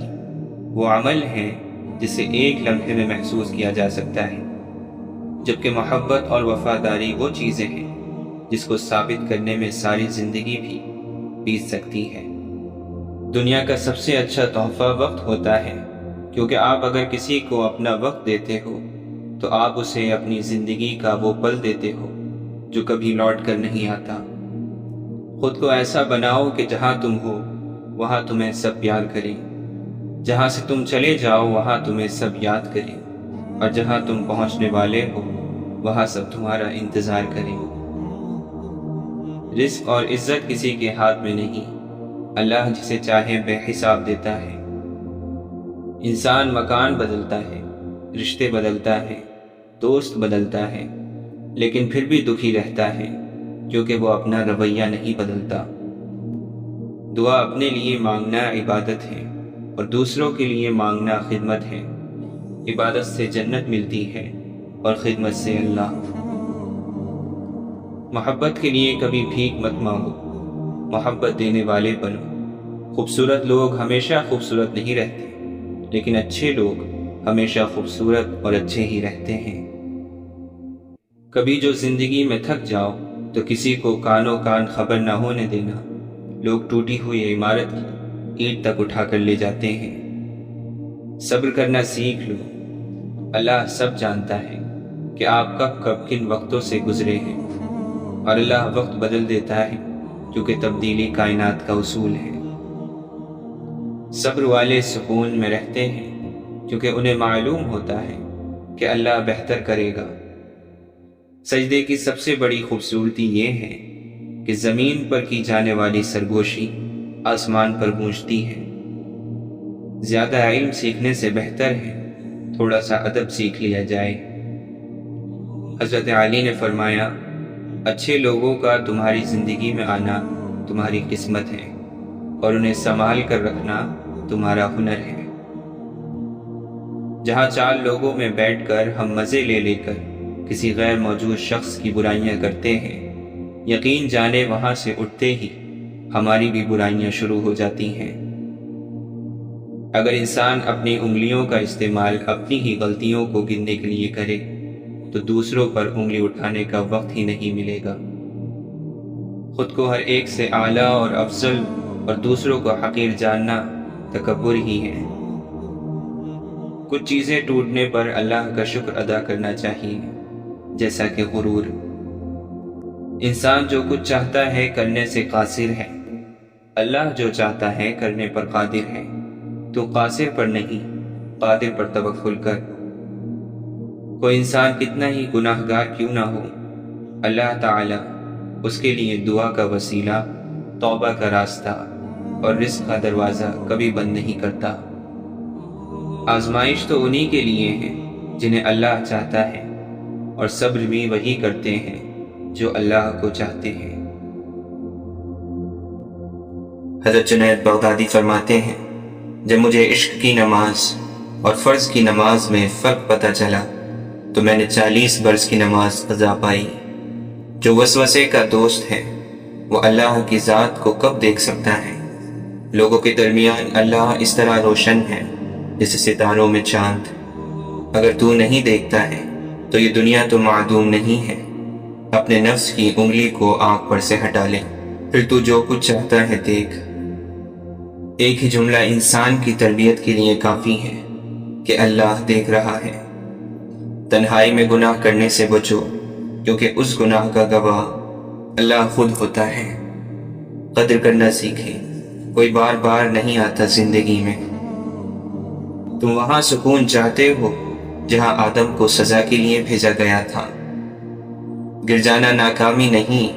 وہ عمل ہے جسے ایک لمحے میں محسوس کیا جا سکتا ہے، جبکہ محبت اور وفاداری وہ چیزیں ہیں جس کو ثابت کرنے میں ساری زندگی بھی بیت سکتی ہے۔ دنیا کا سب سے اچھا تحفہ وقت ہوتا ہے، کیونکہ آپ اگر کسی کو اپنا وقت دیتے ہو تو آپ اسے اپنی زندگی کا وہ پل دیتے ہو جو کبھی لوٹ کر نہیں آتا۔ خود کو ایسا بناؤ کہ جہاں تم ہو وہاں تمہیں سب پیار کریں، جہاں سے تم چلے جاؤ وہاں تمہیں سب یاد کریں، اور جہاں تم پہنچنے والے ہو وہاں سب تمہارا انتظار کریں۔ رزق اور عزت کسی کے ہاتھ میں نہیں، اللہ جسے چاہے بے حساب دیتا ہے۔ انسان مکان بدلتا ہے، رشتے بدلتا ہے، دوست بدلتا ہے، لیکن پھر بھی دکھی رہتا ہے کیونکہ وہ اپنا رویہ نہیں بدلتا۔ دعا اپنے لیے مانگنا عبادت ہے اور دوسروں کے لیے مانگنا خدمت ہے۔ عبادت سے جنت ملتی ہے اور خدمت سے اللہ۔ محبت کے لیے کبھی بھیک مت مانگو، محبت دینے والے بنو۔ خوبصورت لوگ ہمیشہ خوبصورت نہیں رہتے، لیکن اچھے لوگ ہمیشہ خوبصورت اور اچھے ہی رہتے ہیں۔ کبھی جو زندگی میں تھک جاؤ تو کسی کو کانوں کان خبر نہ ہونے دینا، لوگ ٹوٹی ہوئی عمارت کی اینٹ تک اٹھا کر لے جاتے ہیں۔ صبر کرنا سیکھ لو، اللہ سب جانتا ہے کہ آپ کب کب کن وقتوں سے گزرے ہیں، اور اللہ وقت بدل دیتا ہے کیونکہ تبدیلی کائنات کا اصول ہے۔ صبر والے سکون میں رہتے ہیں کیونکہ انہیں معلوم ہوتا ہے کہ اللہ بہتر کرے گا۔ سجدے کی سب سے بڑی خوبصورتی یہ ہے کہ زمین پر کی جانے والی سرگوشی آسمان پر گونجتی ہے۔ زیادہ علم سیکھنے سے بہتر ہے تھوڑا سا ادب سیکھ لیا جائے۔ حضرت علی نے فرمایا، اچھے لوگوں کا تمہاری زندگی میں آنا تمہاری قسمت ہے، اور انہیں سنبھال کر رکھنا تمہارا ہنر ہے۔ جہاں 4 لوگوں میں بیٹھ کر ہم مزے لے لے کر کسی غیر موجود شخص کی برائیاں کرتے ہیں، یقین جانے وہاں سے اٹھتے ہی ہماری بھی برائیاں شروع ہو جاتی ہیں۔ اگر انسان اپنی انگلیوں کا استعمال اپنی ہی غلطیوں کو گننے کے لیے کرے تو دوسروں پر انگلی اٹھانے کا وقت ہی نہیں ملے گا۔ خود کو ہر ایک سے اعلیٰ اور افضل اور دوسروں کو حقیر جاننا تکبر ہی ہے۔ کچھ چیزیں ٹوٹنے پر اللہ کا شکر ادا کرنا چاہیے، جیسا کہ غرور۔ انسان جو کچھ چاہتا ہے کرنے سے قاصر ہے، اللہ جو چاہتا ہے کرنے پر قادر ہے۔ تو قاصر پر نہیں، قادر پر توکل کر۔ کوئی انسان کتنا ہی گناہ گار کیوں نہ ہو، اللہ تعالی اس کے لیے دعا کا وسیلہ، توبہ کا راستہ اور رزق کا دروازہ کبھی بند نہیں کرتا۔ آزمائش تو انہی کے لیے ہے جنہیں اللہ چاہتا ہے، اور صبر بھی وہی کرتے ہیں جو اللہ کو چاہتے ہیں۔ حضرت جنید بغدادی فرماتے ہیں، جب مجھے عشق کی نماز اور فرض کی نماز میں فرق پتہ چلا تو میں نے 40 برس کی نماز قضا پائی۔ جو وسوسے کا دوست ہے وہ اللہ کی ذات کو کب دیکھ سکتا ہے؟ لوگوں کے درمیان اللہ اس طرح روشن ہے جیسے ستاروں میں چاند۔ اگر تو نہیں دیکھتا ہے تو یہ دنیا تو معدوم نہیں ہے۔ اپنے نفس کی انگلی کو آنکھ پر سے ہٹا لے، پھر تو جو کچھ چاہتا ہے دیکھ۔ ایک ہی جملہ انسان کی تربیت کے لیے کافی ہے کہ اللہ دیکھ رہا ہے۔ تنہائی میں گناہ کرنے سے بچو، کیونکہ اس گناہ کا گواہ اللہ خود ہوتا ہے۔ قدر کرنا سیکھے، کوئی بار بار نہیں آتا زندگی میں۔ تم وہاں سکون چاہتے ہو جہاں آدم کو سزا کے لیے بھیجا گیا تھا۔ گر جانا ناکامی نہیں،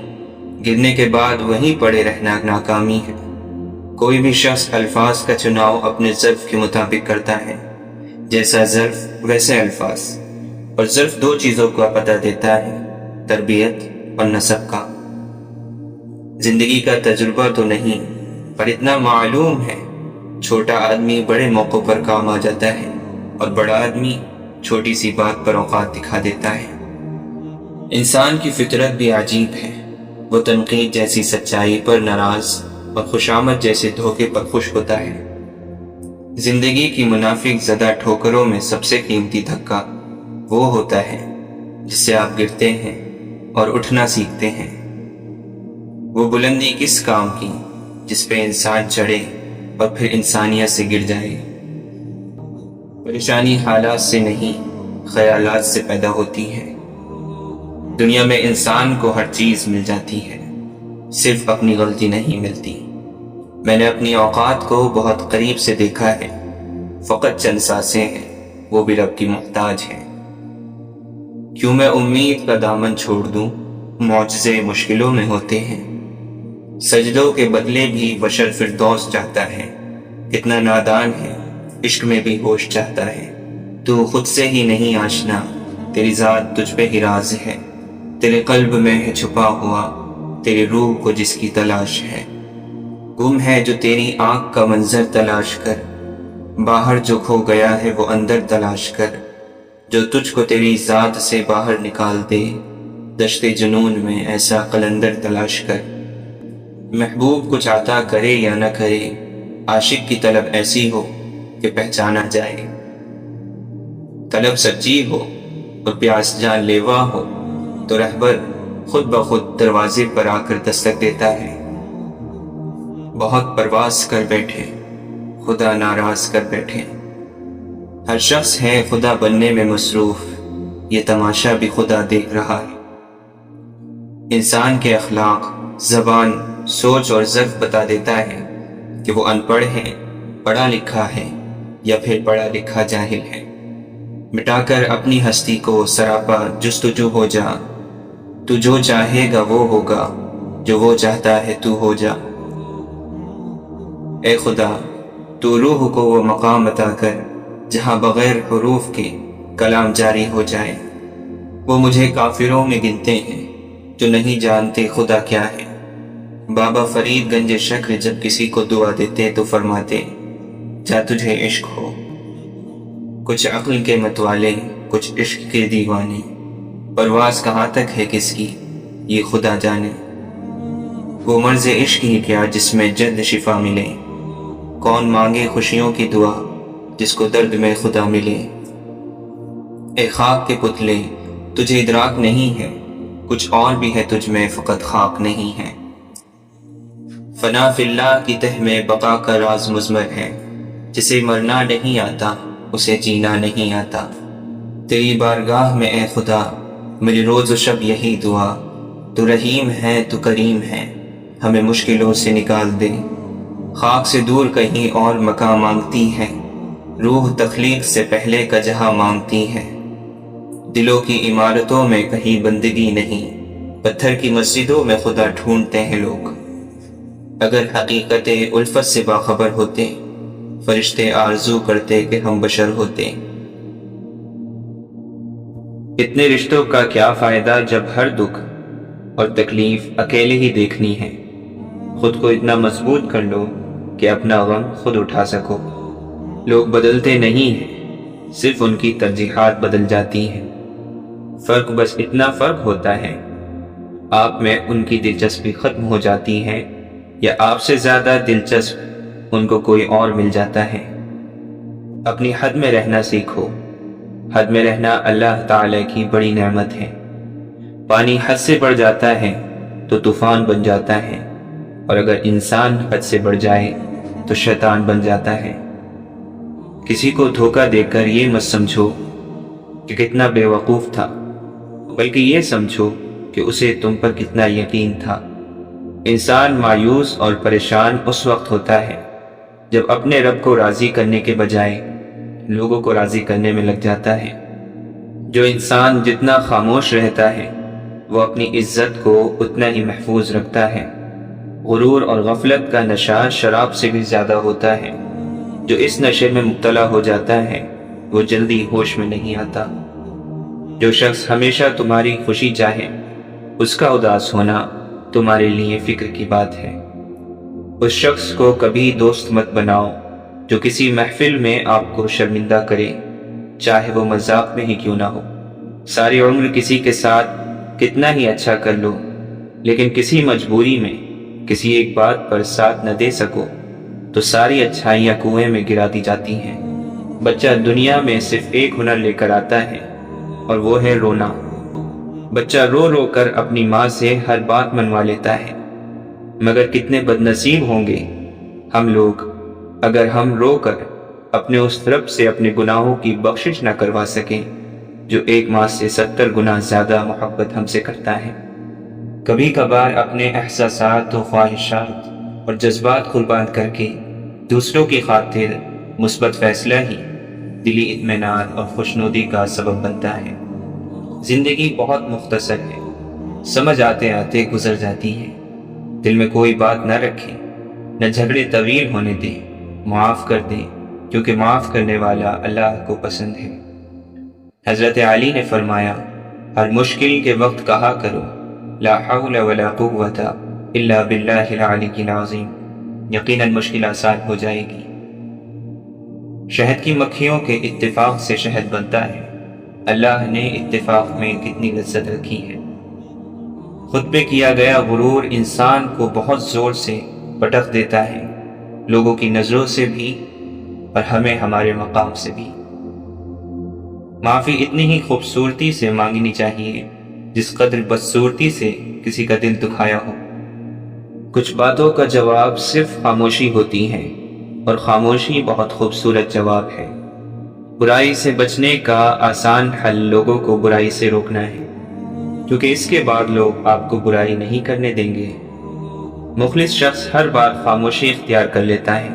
گرنے کے بعد وہیں پڑے رہنا ناکامی ہے۔ کوئی بھی شخص الفاظ کا چناؤ اپنے ظرف کے مطابق کرتا ہے، جیسا ظرف ویسے الفاظ، اور ظرف 2 چیزوں کا پتہ دیتا ہے، تربیت اور نسب کا۔ زندگی کا تجربہ تو نہیں، پر اتنا معلوم ہے، چھوٹا آدمی بڑے موقعوں پر کام آ جاتا ہے اور بڑا آدمی چھوٹی سی بات پر اوقات دکھا دیتا ہے۔ انسان کی فطرت بھی عجیب ہے، وہ تنقید جیسی سچائی پر ناراض اور خوشامد جیسے دھوکے پر خوش ہوتا ہے۔ زندگی کی منافق زدہ ٹھوکروں میں سب سے قیمتی دھکا وہ ہوتا ہے جس سے آپ گرتے ہیں اور اٹھنا سیکھتے ہیں۔ وہ بلندی کس کام کی جس پہ انسان چڑھے اور پھر انسانیت سے گر جائے۔ پریشانی حالات سے نہیں، خیالات سے پیدا ہوتی ہے۔ دنیا میں انسان کو ہر چیز مل جاتی ہے، صرف اپنی غلطی نہیں ملتی۔ میں نے اپنی اوقات کو بہت قریب سے دیکھا ہے، فقط چند سانسیں ہیں، وہ بھی رب کی محتاج ہیں۔ کیوں میں امید کا دامن چھوڑ دوں، معجزے مشکلوں میں ہوتے ہیں۔ سجدوں کے بدلے بھی بشر فردوس چاہتا ہے۔ کتنا نادان ہے، عشق میں بھی ہوش چاہتا ہے۔ تو خود سے ہی نہیں آشنا، تیری ذات تجھ پہ ہی راز ہے۔ تیرے قلب میں ہے چھپا ہوا، تیری روح کو جس کی تلاش ہے۔ گم ہے جو تیری آنکھ کا منظر تلاش کر، باہر جو کھو گیا ہے وہ اندر تلاش کر۔ جو تجھ کو تیری ذات سے باہر نکال دے، دشت جنون میں ایسا قلندر تلاش کر۔ محبوب کچھ عطا کرے یا نہ کرے، عاشق کی طلب ایسی ہو کہ پہچانا جائے۔ طلب سچی ہو اور پیاس جان لیوا ہو تو رہبر خود بخود دروازے پر آ کر دستک دیتا ہے۔ بہت پرواز کر بیٹھے، خدا ناراض کر بیٹھے۔ ہر شخص ہے خدا بننے میں مصروف، یہ تماشا بھی خدا دیکھ رہا ہے۔ انسان کے اخلاق، زبان، سوچ اور ظرف بتا دیتا ہے کہ وہ ان پڑھ ہے، پڑھا لکھا ہے یا پھر پڑھا لکھا جاہل ہے۔ مٹا کر اپنی ہستی کو سراپا جستجو ہو جا، تو جو چاہے گا وہ ہوگا، جو وہ چاہتا ہے تو ہو جا۔ اے خدا، تو روح کو وہ مقام عطا کر جہاں بغیر حروف کے کلام جاری ہو جائے۔ وہ مجھے کافروں میں گنتے ہیں جو نہیں جانتے خدا کیا ہے۔ بابا فرید گنج شکر جب کسی کو دعا دیتے تو فرماتے، جا تجھے عشق ہو۔ کچھ عقل کے متوالے، کچھ عشق کے دیوانے، پرواز کہاں تک ہے کس کی یہ خدا جانے۔ وہ مرض عشق ہی کیا جس میں جلد شفا ملے، کون مانگے خوشیوں کی دعا جس کو درد میں خدا ملے۔ اے خاک کے پتلے تجھے ادراک نہیں ہے، کچھ اور بھی ہے تجھ میں فقط خاک نہیں ہے۔ فنا فی اللہ کی تہ میں بقا کا راز مضمر ہے، جسے مرنا نہیں آتا اسے جینا نہیں آتا۔ تیری بارگاہ میں اے خدا میری روز و شب یہی دعا، تو رحیم ہے تو کریم ہے، ہمیں مشکلوں سے نکال دے۔ خاک سے دور کہیں اور مکان مانگتی ہے، روح تخلیق سے پہلے کا جہاں مانگتی ہے۔ دلوں کی عمارتوں میں کہیں بندگی نہیں، پتھر کی مسجدوں میں خدا ڈھونڈتے ہیں لوگ۔ اگر حقیقت الفت سے باخبر ہوتے، فرشتے آرزو کرتے کہ ہم بشر ہوتے۔ اتنے رشتوں کا کیا فائدہ جب ہر دکھ اور تکلیف اکیلے ہی دیکھنی ہے۔ خود کو اتنا مضبوط کر لو کہ اپنا غم خود اٹھا سکو۔ لوگ بدلتے نہیں ہیں، صرف ان کی ترجیحات بدل جاتی ہیں۔ فرق بس اتنا فرق ہوتا ہے، آپ میں ان کی دلچسپی ختم ہو جاتی ہے یا آپ سے زیادہ دلچسپ ان کو کوئی اور مل جاتا ہے۔ اپنی حد میں رہنا سیکھو۔ حد میں رہنا اللہ تعالی کی بڑی نعمت ہے۔ پانی حد سے بڑھ جاتا ہے تو طوفان بن جاتا ہے، اور اگر انسان حد سے بڑھ جائے تو شیطان بن جاتا ہے۔ کسی کو دھوکہ دے کر یہ مت سمجھو کہ کتنا بے وقوف تھا، بلکہ یہ سمجھو کہ اسے تم پر کتنا یقین تھا۔ انسان مایوس اور پریشان اس وقت ہوتا ہے جب اپنے رب کو راضی کرنے کے بجائے لوگوں کو راضی کرنے میں لگ جاتا ہے۔ جو انسان جتنا خاموش رہتا ہے وہ اپنی عزت کو اتنا ہی محفوظ رکھتا ہے۔ غرور اور غفلت کا نشہ شراب سے بھی زیادہ ہوتا ہے۔ جو اس نشے میں مبتلا ہو جاتا ہے وہ جلدی ہوش میں نہیں آتا۔ جو شخص ہمیشہ تمہاری خوشی چاہے، اس کا اداس ہونا تمہارے لیے فکر کی بات ہے۔ اس شخص کو کبھی دوست مت بناؤ جو کسی محفل میں آپ کو شرمندہ کرے، چاہے وہ مذاق میں ہی کیوں نہ ہو۔ ساری عمر کسی کے ساتھ کتنا ہی اچھا کر لو، لیکن کسی مجبوری میں کسی ایک بات پر ساتھ نہ دے سکو تو ساری اچھائیاں کنویں میں گرا دی جاتی ہیں۔ بچہ دنیا میں صرف ایک ہنر لے کر آتا ہے اور وہ ہے رونا۔ بچہ رو رو کر اپنی ماں سے ہر بات منوا لیتا ہے، مگر کتنے بد نصیب ہوں گے ہم لوگ اگر ہم رو کر اپنے اس رب سے اپنے گناہوں کی بخشش نہ کروا سکیں جو ایک ماں سے 70 گنا زیادہ محبت ہم سے کرتا ہے۔ کبھی کبھار اپنے احساسات و خواہشات اور جذبات قربان کر کے دوسروں کی خاطر مثبت فیصلہ ہی دلی اطمینان اور خوشنودی کا سبب بنتا ہے۔ زندگی بہت مختصر ہے، سمجھ آتے آتے گزر جاتی ہے۔ دل میں کوئی بات نہ رکھیں، نہ جھگڑے طویل ہونے دیں، معاف کر دیں، کیونکہ معاف کرنے والا اللہ کو پسند ہے۔ حضرت علی نے فرمایا، ہر مشکل کے وقت کہا کرو لا حول ولا قوت الا باللہ العلی العظیم، یقیناً مشکل آسان ہو جائے گی۔ شہد کی مکھیوں کے اتفاق سے شہد بنتا ہے، اللہ نے اتفاق میں کتنی لذت رکھی ہے۔ خود پہ کیا گیا غرور انسان کو بہت زور سے پٹخ دیتا ہے، لوگوں کی نظروں سے بھی اور ہمیں ہمارے مقام سے بھی۔ معافی اتنی ہی خوبصورتی سے مانگنی چاہیے جس قدر بدصورتی سے کسی کا دل دکھایا ہو۔ کچھ باتوں کا جواب صرف خاموشی ہوتی ہے، اور خاموشی بہت خوبصورت جواب ہے۔ برائی سے بچنے کا آسان حل لوگوں کو برائی سے روکنا ہے، کیونکہ اس کے بعد لوگ آپ کو برائی نہیں کرنے دیں گے۔ مخلص شخص ہر بار خاموشی اختیار کر لیتا ہے،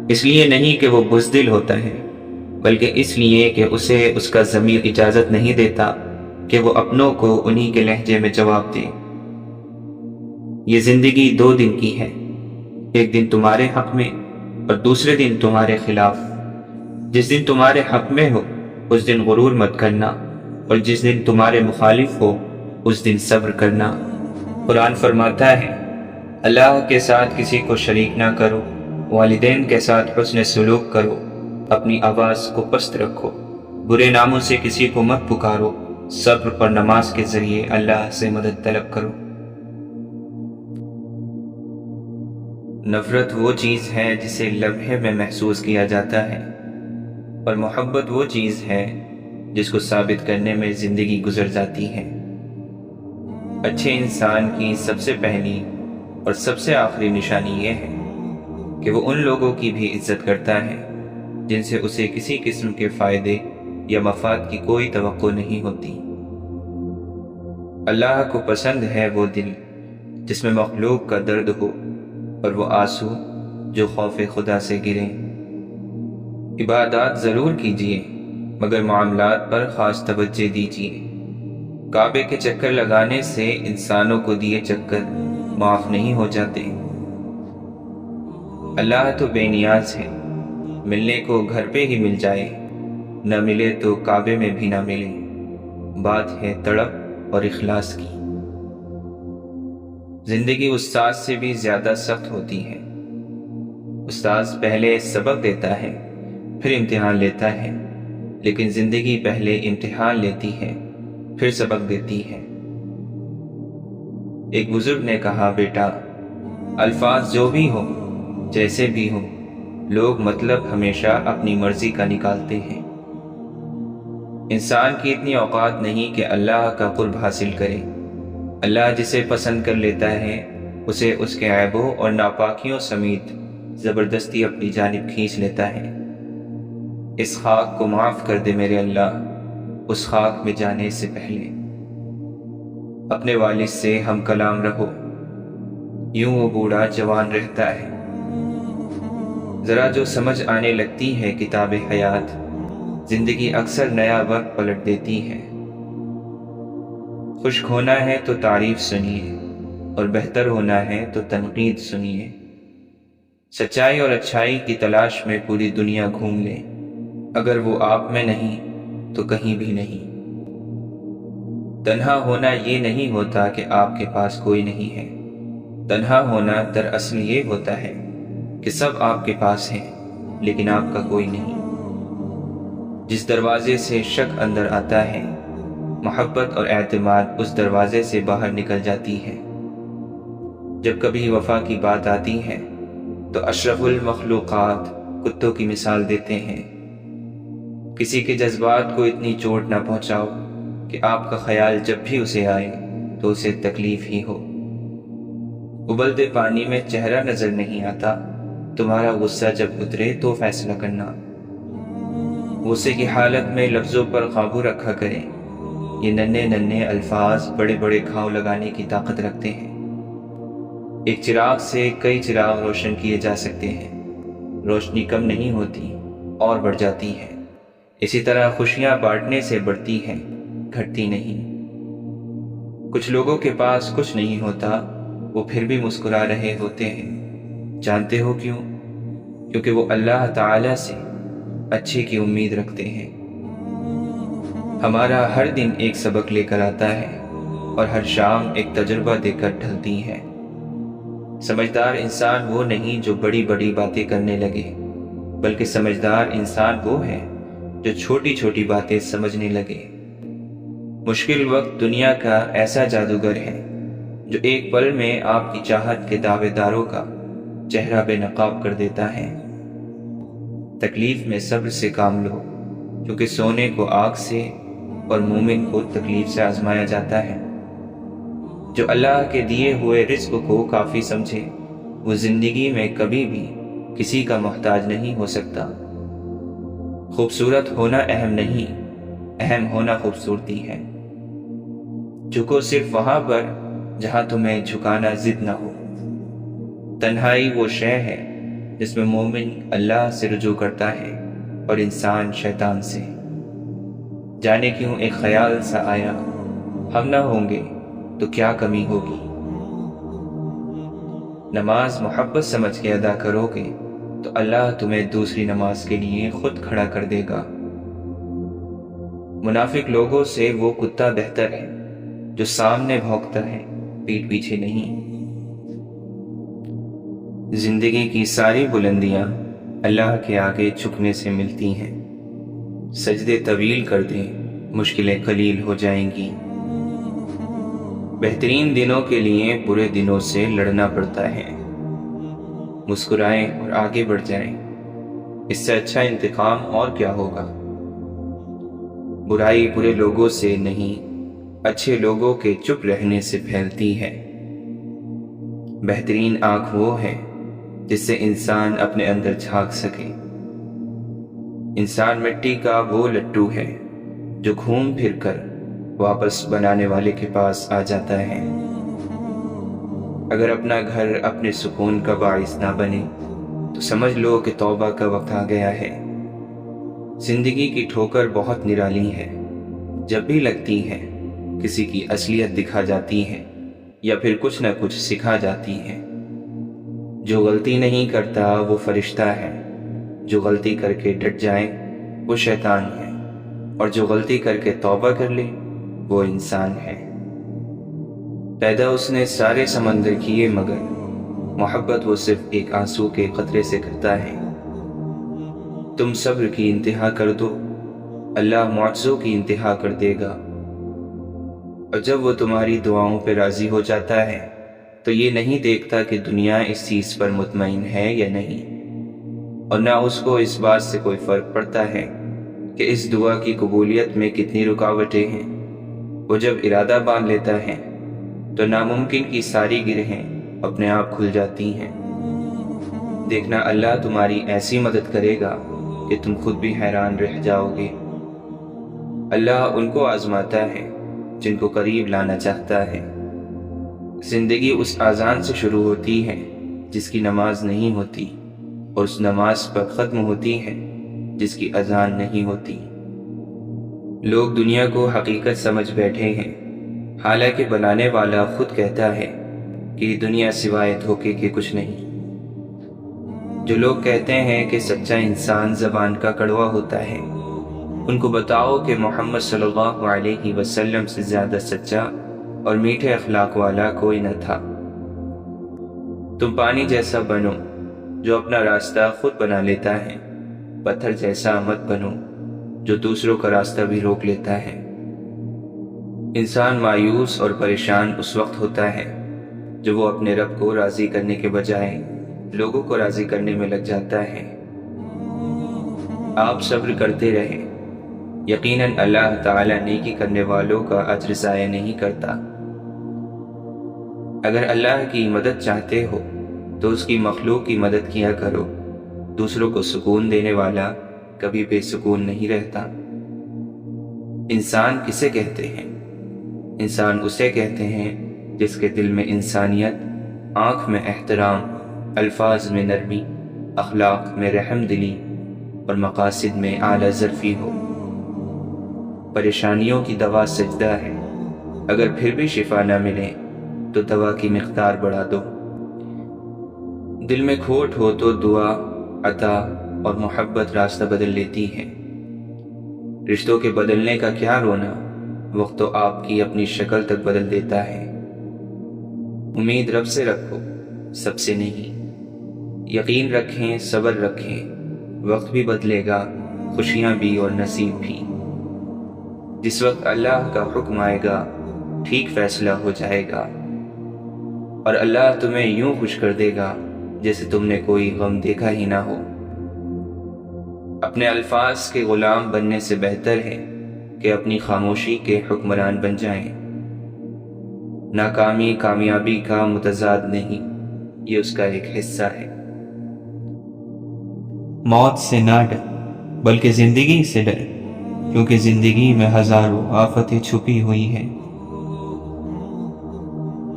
اس لیے نہیں کہ وہ بزدل ہوتا ہے، بلکہ اس لیے کہ اسے اس کا ضمیر اجازت نہیں دیتا کہ وہ اپنوں کو انہی کے لہجے میں جواب دے۔ یہ زندگی 2 دن کی ہے، ایک دن تمہارے حق میں اور دوسرے دن تمہارے خلاف۔ جس دن تمہارے حق میں ہو اس دن غرور مت کرنا، اور جس دن تمہارے مخالف ہو اس دن صبر کرنا۔ قرآن فرماتا ہے، اللہ کے ساتھ کسی کو شریک نہ کرو، والدین کے ساتھ حسن سلوک کرو، اپنی آواز کو پست رکھو، برے ناموں سے کسی کو مت پکارو، صبر پر نماز کے ذریعے اللہ سے مدد طلب کرو۔ نفرت وہ چیز ہے جسے لمحے میں محسوس کیا جاتا ہے، اور محبت وہ چیز ہے جس کو ثابت کرنے میں زندگی گزر جاتی ہے۔ اچھے انسان کی سب سے پہلی اور سب سے آخری نشانی یہ ہے کہ وہ ان لوگوں کی بھی عزت کرتا ہے جن سے اسے کسی قسم کے فائدے یا مفاد کی کوئی توقع نہیں ہوتی۔ اللہ کو پسند ہے وہ دل جس میں مخلوق کا درد ہو، اور وہ آنسو جو خوف خدا سے گریں۔ عبادات ضرور کیجیے، مگر معاملات پر خاص توجہ دیجیے۔ کعبے کے چکر لگانے سے انسانوں کو دیے چکر معاف نہیں ہو جاتے۔ اللہ تو بے نیاز ہے، ملنے کو گھر پہ ہی مل جائے، نہ ملے تو کعبے میں بھی نہ ملے۔ بات ہے تڑپ اور اخلاص کی۔ زندگی استاد سے بھی زیادہ سخت ہوتی ہے۔ استاد پہلے سبق دیتا ہے، پھر امتحان لیتا ہے، لیکن زندگی پہلے امتحان لیتی ہے، پھر سبق دیتی ہے۔ ایک بزرگ نے کہا، بیٹا، الفاظ جو بھی ہو، جیسے بھی ہو، لوگ مطلب ہمیشہ اپنی مرضی کا نکالتے ہیں۔ انسان کی اتنی اوقات نہیں کہ اللہ کا قرب حاصل کرے۔ اللہ جسے پسند کر لیتا ہے اسے اس کے عیبوں اور ناپاکیوں سمیت زبردستی اپنی جانب کھینچ لیتا ہے۔ اس خاک کو معاف کر دے میرے اللہ، اس خاک میں جانے سے پہلے۔ اپنے والد سے ہم کلام رہو، یوں وہ بوڑھا جوان رہتا ہے۔ ذرا جو سمجھ آنے لگتی ہے کتاب حیات، زندگی اکثر نیا وقت پلٹ دیتی ہے۔ خشک ہونا ہے تو تعریف سنیے، اور بہتر ہونا ہے تو تنقید سنیے۔ سچائی اور اچھائی کی تلاش میں پوری دنیا گھوم لیں، اگر وہ آپ میں نہیں تو کہیں بھی نہیں۔ تنہا ہونا یہ نہیں ہوتا کہ آپ کے پاس کوئی نہیں ہے، تنہا ہونا دراصل یہ ہوتا ہے کہ سب آپ کے پاس ہیں لیکن آپ کا کوئی نہیں۔ جس دروازے سے شک اندر آتا ہے، محبت اور اعتماد اس دروازے سے باہر نکل جاتی ہے۔ جب کبھی وفا کی بات آتی ہے تو اشرف المخلوقات کتوں کی مثال دیتے ہیں۔ کسی کے جذبات کو اتنی چوٹ نہ پہنچاؤ کہ آپ کا خیال جب بھی اسے آئے تو اسے تکلیف ہی ہو۔ ابلتے پانی میں چہرہ نظر نہیں آتا، تمہارا غصہ جب اترے تو فیصلہ کرنا۔ غصے کی حالت میں لفظوں پر قابو رکھا کریں، یہ ننھے ننھے الفاظ بڑے بڑے گھاؤ لگانے کی طاقت رکھتے ہیں۔ ایک چراغ سے کئی چراغ روشن کیے جا سکتے ہیں، روشنی کم نہیں ہوتی اور بڑھ جاتی ہے۔ اسی طرح خوشیاں بانٹنے سے بڑھتی ہیں، گھٹتی نہیں۔ کچھ لوگوں کے پاس کچھ نہیں ہوتا، وہ پھر بھی مسکرا رہے ہوتے ہیں۔ جانتے ہو کیوں؟ کیونکہ وہ اللہ تعالی سے اچھے کی امید رکھتے ہیں۔ ہمارا ہر دن ایک سبق لے کر آتا ہے، اور ہر شام ایک تجربہ دے کر ڈھلتی ہے۔ سمجھدار انسان وہ نہیں جو بڑی بڑی باتیں کرنے لگے، بلکہ سمجھدار انسان وہ ہے جو چھوٹی چھوٹی باتیں سمجھنے لگے۔ مشکل وقت دنیا کا ایسا جادوگر ہے جو ایک پل میں آپ کی چاہت کے دعوے داروں کا چہرہ بے نقاب کر دیتا ہے۔ تکلیف میں صبر سے کام لو، کیونکہ سونے کو آگ سے اور مومن کو تکلیف سے آزمایا جاتا ہے۔ جو اللہ کے دیے ہوئے رزق کو کافی سمجھے، وہ زندگی میں کبھی بھی کسی کا محتاج نہیں ہو سکتا۔ خوبصورت ہونا اہم نہیں، اہم ہونا خوبصورتی ہے۔ جھکو صرف وہاں پر جہاں تمہیں جھکانا ضد نہ ہو۔ تنہائی وہ شے ہے جس میں مومن اللہ سے رجوع کرتا ہے اور انسان شیطان سے۔ جانے کیوں ایک خیال سا آیا، ہم نہ ہوں گے تو کیا کمی ہوگی۔ نماز محبت سمجھ کے ادا کرو گے تو اللہ تمہیں دوسری نماز کے لیے خود کھڑا کر دے گا۔ منافق لوگوں سے وہ کتا بہتر ہے جو سامنے بھونکتا ہے، پیٹھ پیچھے نہیں۔ زندگی کی ساری بلندیاں اللہ کے آگے جھکنے سے ملتی ہیں۔ سجدے طویل کر دیں، مشکلیں قلیل ہو جائیں گی۔ بہترین دنوں کے لیے برے دنوں سے لڑنا پڑتا ہے۔ مسکرائیں اور آگے بڑھ جائیں۔ اس سے اچھا انتقام اور کیا ہوگا؟ برائی برے لوگوں سے نہیں، اچھے لوگوں کے چپ رہنے سے پھیلتی ہے۔ بہترین آنکھ وہ ہے جس سے انسان اپنے اندر جھانک سکے۔ انسان مٹی کا وہ لٹو ہے جو گھوم پھر کر واپس بنانے والے کے پاس آ جاتا ہے۔ اگر اپنا گھر اپنے سکون کا باعث نہ بنے تو سمجھ لو کہ توبہ کا وقت آ گیا ہے۔ زندگی کی ٹھوکر بہت نرالی ہے۔ جب بھی لگتی ہے کسی کی اصلیت دکھا جاتی ہے یا پھر کچھ نہ کچھ سکھا جاتی ہے۔ جو غلطی نہیں کرتا وہ فرشتہ ہے، جو غلطی کر کے ڈٹ جائے وہ شیطان ہے، اور جو غلطی کر کے توبہ کر لے وہ انسان ہے۔ پیدا اس نے سارے سمندر کیے مگر محبت وہ صرف ایک آنسو کے قطرے سے کرتا ہے۔ تم صبر کی انتہا کر دو، اللہ معجزوں کی انتہا کر دے گا۔ اور جب وہ تمہاری دعاؤں پہ راضی ہو جاتا ہے تو یہ نہیں دیکھتا کہ دنیا اس چیز پر مطمئن ہے یا نہیں، اور نہ اس کو اس بات سے کوئی فرق پڑتا ہے کہ اس دعا کی قبولیت میں کتنی رکاوٹیں ہیں۔ وہ جب ارادہ باندھ لیتا ہے تو ناممکن کی ساری گرہیں اپنے آپ کھل جاتی ہیں۔ دیکھنا اللہ تمہاری ایسی مدد کرے گا کہ تم خود بھی حیران رہ جاؤ گے۔ اللہ ان کو آزماتا ہے جن کو قریب لانا چاہتا ہے۔ زندگی اس اذان سے شروع ہوتی ہے جس کی نماز نہیں ہوتی، اور اس نماز پر ختم ہوتی ہے جس کی اذان نہیں ہوتی۔ لوگ دنیا کو حقیقت سمجھ بیٹھے ہیں، حالانکہ بنانے والا خود کہتا ہے کہ دنیا سوائے دھوکے کے کچھ نہیں۔ جو لوگ کہتے ہیں کہ سچا انسان زبان کا کڑوا ہوتا ہے، ان کو بتاؤ کہ محمد صلی اللہ علیہ وسلم سے زیادہ سچا اور میٹھے اخلاق والا کوئی نہ تھا۔ تم پانی جیسا بنو جو اپنا راستہ خود بنا لیتا ہے، پتھر جیسا مت بنو جو دوسروں کا راستہ بھی روک لیتا ہے۔ انسان مایوس اور پریشان اس وقت ہوتا ہے جب وہ اپنے رب کو راضی کرنے کے بجائے لوگوں کو راضی کرنے میں لگ جاتا ہے۔ آپ صبر کرتے رہیں، یقیناً اللہ تعالی نیکی کرنے والوں کا اجر ضائع نہیں کرتا۔ اگر اللہ کی مدد چاہتے ہو تو اس کی مخلوق کی مدد کیا کرو۔ دوسروں کو سکون دینے والا کبھی بے سکون نہیں رہتا۔ انسان کسے کہتے ہیں؟ انسان اسے کہتے ہیں جس کے دل میں انسانیت، آنکھ میں احترام، الفاظ میں نرمی، اخلاق میں رحم دلی اور مقاصد میں اعلیٰ ظرفی ہو۔ پریشانیوں کی دوا سجدہ ہے، اگر پھر بھی شفا نہ ملے تو دوا کی مقدار بڑھا دو۔ دل میں کھوٹ ہو تو دعا، عطا اور محبت راستہ بدل لیتی ہے۔ رشتوں کے بدلنے کا کیا رونا، وقت تو آپ کی اپنی شکل تک بدل دیتا ہے۔ امید رب سے رکھو، سب سے نہیں۔ یقین رکھیں، صبر رکھیں، وقت بھی بدلے گا، خوشیاں بھی اور نصیب بھی۔ جس وقت اللہ کا حکم آئے گا ٹھیک فیصلہ ہو جائے گا، اور اللہ تمہیں یوں خوش کر دے گا جیسے تم نے کوئی غم دیکھا ہی نہ ہو۔ اپنے الفاظ کے غلام بننے سے بہتر ہے کہ اپنی خاموشی کے حکمران بن جائیں۔ ناکامی کامیابی کا متضاد نہیں، یہ اس کا ایک حصہ ہے۔ موت سے نہ ڈر بلکہ زندگی سے ڈر، کیونکہ زندگی میں ہزاروں آفتیں چھپی ہوئی ہیں۔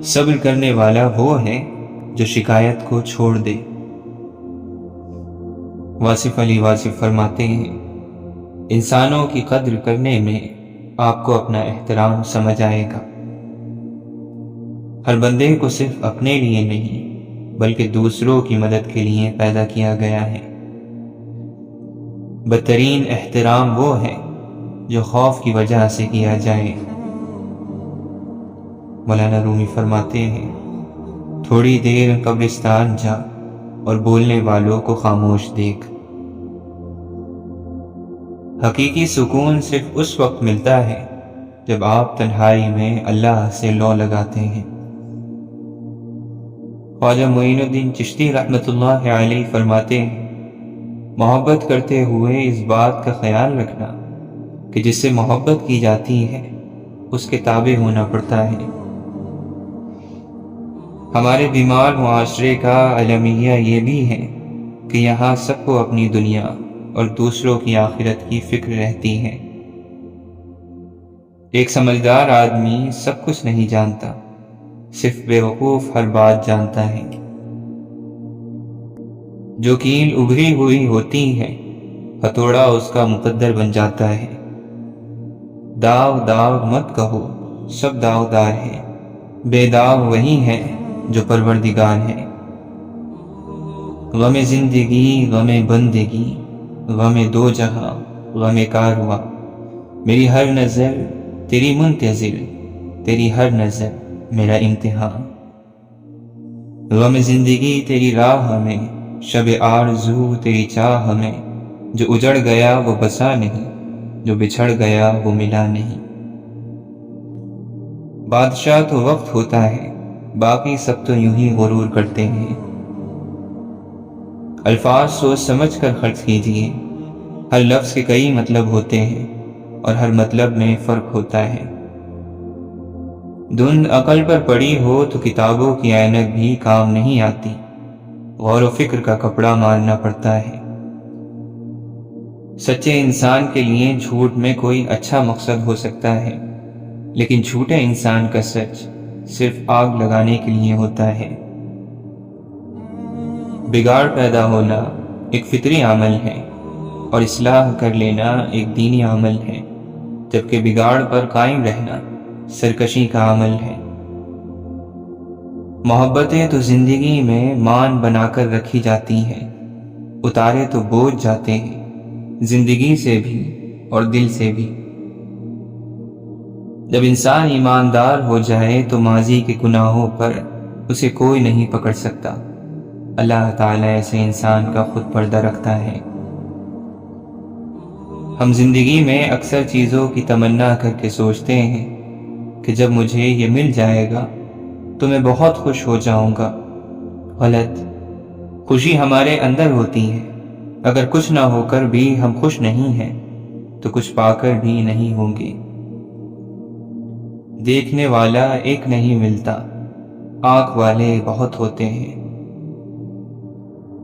صبر کرنے والا وہ ہے جو شکایت کو چھوڑ دے۔ واصف علی واصف فرماتے ہیں، انسانوں کی قدر کرنے میں آپ کو اپنا احترام سمجھ آئے گا۔ ہر بندے کو صرف اپنے لیے نہیں بلکہ دوسروں کی مدد کے لیے پیدا کیا گیا ہے۔ بدترین احترام وہ ہے جو خوف کی وجہ سے کیا جائے۔ مولانا رومی فرماتے ہیں، تھوڑی دیر قبرستان جا اور بولنے والوں کو خاموش دیکھ۔ حقیقی سکون صرف اس وقت ملتا ہے جب آپ تنہائی میں اللہ سے لو لگاتے ہیں۔ خواجہ معین الدین چشتی رحمۃ اللہ علیہ فرماتے ہیں، محبت کرتے ہوئے اس بات کا خیال رکھنا کہ جس سے محبت کی جاتی ہے اس کے تابع ہونا پڑتا ہے۔ ہمارے بیمار معاشرے کا المیہ یہ بھی ہے کہ یہاں سب کو اپنی دنیا اور دوسروں کی آخرت کی فکر رہتی ہے۔ ایک سمجھدار آدمی سب کچھ نہیں جانتا، صرف بیوقوف ہر بات جانتا ہے۔ جو کیل ابھری ہوئی ہوتی ہے ہتھوڑا اس کا مقدر بن جاتا ہے۔ داغ داغ مت کہو، سب داغدار ہے، بے داغ وہی ہے جو پروردگار ہے۔ غم زندگی غم بندگی، غم دو جہاں غم کارواں، میری ہر نظر تیری منتظر، تیری ہر نظر میرا امتحان۔ غم زندگی تیری راہ میں، شب آرزو تیری چاہ میں، جو اجڑ گیا وہ بسا نہیں، جو بچھڑ گیا وہ ملا نہیں۔ بادشاہ تو وقت ہوتا ہے، باقی سب تو یوں ہی غرور کرتے ہیں۔ الفاظ سوچ سمجھ کر خرچ کیجیے، ہر لفظ کے کئی مطلب ہوتے ہیں اور ہر مطلب میں فرق ہوتا ہے۔ دھند عقل پر پڑی ہو تو کتابوں کی عینک بھی کام نہیں آتی، غور و فکر کا کپڑا مارنا پڑتا ہے۔ سچے انسان کے لیے جھوٹ میں کوئی اچھا مقصد ہو سکتا ہے، لیکن جھوٹے انسان کا سچ صرف آگ لگانے کے لیے ہوتا ہے۔ بگاڑ پیدا ہونا ایک فطری عمل ہے اور اصلاح کر لینا ایک دینی عمل ہے، جبکہ بگاڑ پر قائم رہنا سرکشی کا عمل ہے۔ محبتیں تو زندگی میں مان بنا کر رکھی جاتی ہیں، اتارے تو بوجھ جاتے ہیں، زندگی سے بھی اور دل سے بھی۔ جب انسان ایماندار ہو جائے تو ماضی کے گناہوں پر اسے کوئی نہیں پکڑ سکتا۔ اللہ تعالیٰ ایسے انسان کا خود پردہ رکھتا ہے۔ ہم زندگی میں اکثر چیزوں کی تمنا کر کے سوچتے ہیں کہ جب مجھے یہ مل جائے گا تو میں بہت خوش ہو جاؤں گا۔ غلط، خوشی ہمارے اندر ہوتی ہے۔ اگر کچھ نہ ہو کر بھی ہم خوش نہیں ہیں تو کچھ پا کر بھی نہیں ہوں گے۔ دیکھنے والا ایک نہیں ملتا، آنکھ والے بہت ہوتے ہیں۔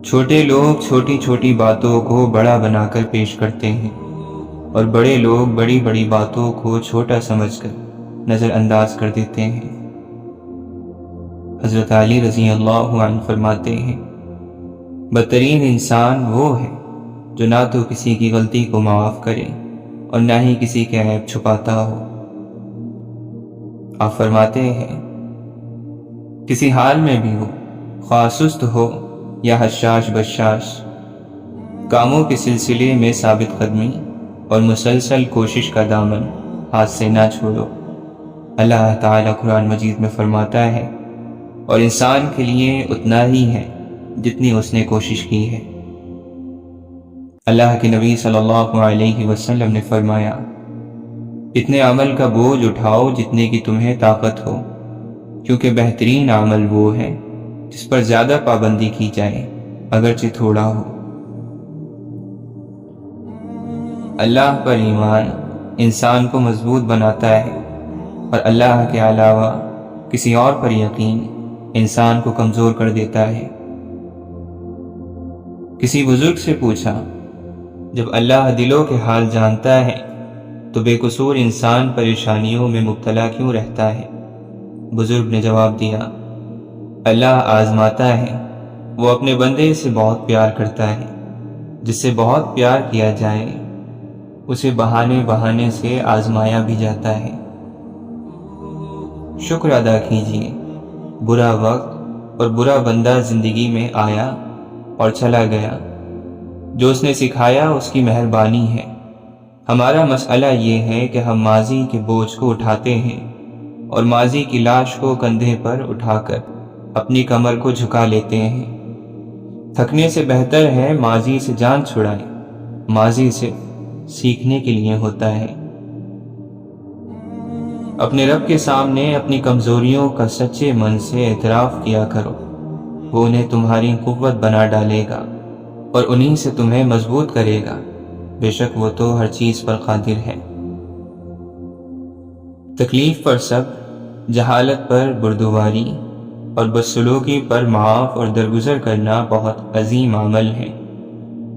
چھوٹے لوگ چھوٹی چھوٹی باتوں کو بڑا بنا کر پیش کرتے ہیں اور بڑے لوگ بڑی بڑی باتوں کو چھوٹا سمجھ کر نظر انداز کر دیتے ہیں۔ حضرت علی رضی اللہ عنہ فرماتے ہیں، بدترین انسان وہ ہے جو نہ تو کسی کی غلطی کو معاف کرے اور نہ ہی کسی کے عیب چھپاتا ہو۔ آپ فرماتے ہیں، کسی حال میں بھی ہو، خواہ سست ہو یا حشاش بشاش، کاموں کے سلسلے میں ثابت قدمی اور مسلسل کوشش کا دامن ہاتھ سے نہ چھوڑو۔ اللہ تعالیٰ قرآن مجید میں فرماتا ہے، اور انسان کے لیے اتنا ہی ہے جتنی اس نے کوشش کی ہے۔ اللہ کے نبی صلی اللہ علیہ وسلم نے فرمایا، اتنے عمل کا بوجھ اٹھاؤ جتنے کی تمہیں طاقت ہو، کیونکہ بہترین عمل وہ ہے جس پر زیادہ پابندی کی جائے اگرچہ تھوڑا ہو۔ اللہ پر ایمان انسان کو مضبوط بناتا ہے اور اللہ کے علاوہ کسی اور پر یقین انسان کو کمزور کر دیتا ہے۔ کسی بزرگ سے پوچھا، جب اللہ دلوں کے حال جانتا ہے تو بے قصور انسان پریشانیوں میں مبتلا کیوں رہتا ہے؟ بزرگ نے جواب دیا، اللہ آزماتا ہے، وہ اپنے بندے سے بہت پیار کرتا ہے۔ جس سے بہت پیار کیا جائے اسے بہانے بہانے سے آزمایا بھی جاتا ہے۔ شکر ادا کیجیے، برا وقت اور برا بندہ زندگی میں آیا اور چلا گیا، جو اس نے سکھایا اس کی مہربانی ہے۔ ہمارا مسئلہ یہ ہے کہ ہم ماضی کے بوجھ کو اٹھاتے ہیں اور ماضی کی لاش کو کندھے پر اٹھا کر اپنی کمر کو جھکا لیتے ہیں۔ تھکنے سے بہتر ہے ماضی سے جان چھڑائیں، ماضی سے سیکھنے کے لیے ہوتا ہے۔ اپنے رب کے سامنے اپنی کمزوریوں کا سچے من سے اعتراف کیا کرو، وہ انہیں تمہاری قوت بنا ڈالے گا اور انہی سے تمہیں مضبوط کرے گا، بے شک وہ تو ہر چیز پر قادر ہے۔ تکلیف پر صبر، جہالت پر بردباری اور بدسلوکی پر معاف اور درگزر کرنا بہت عظیم عمل ہے،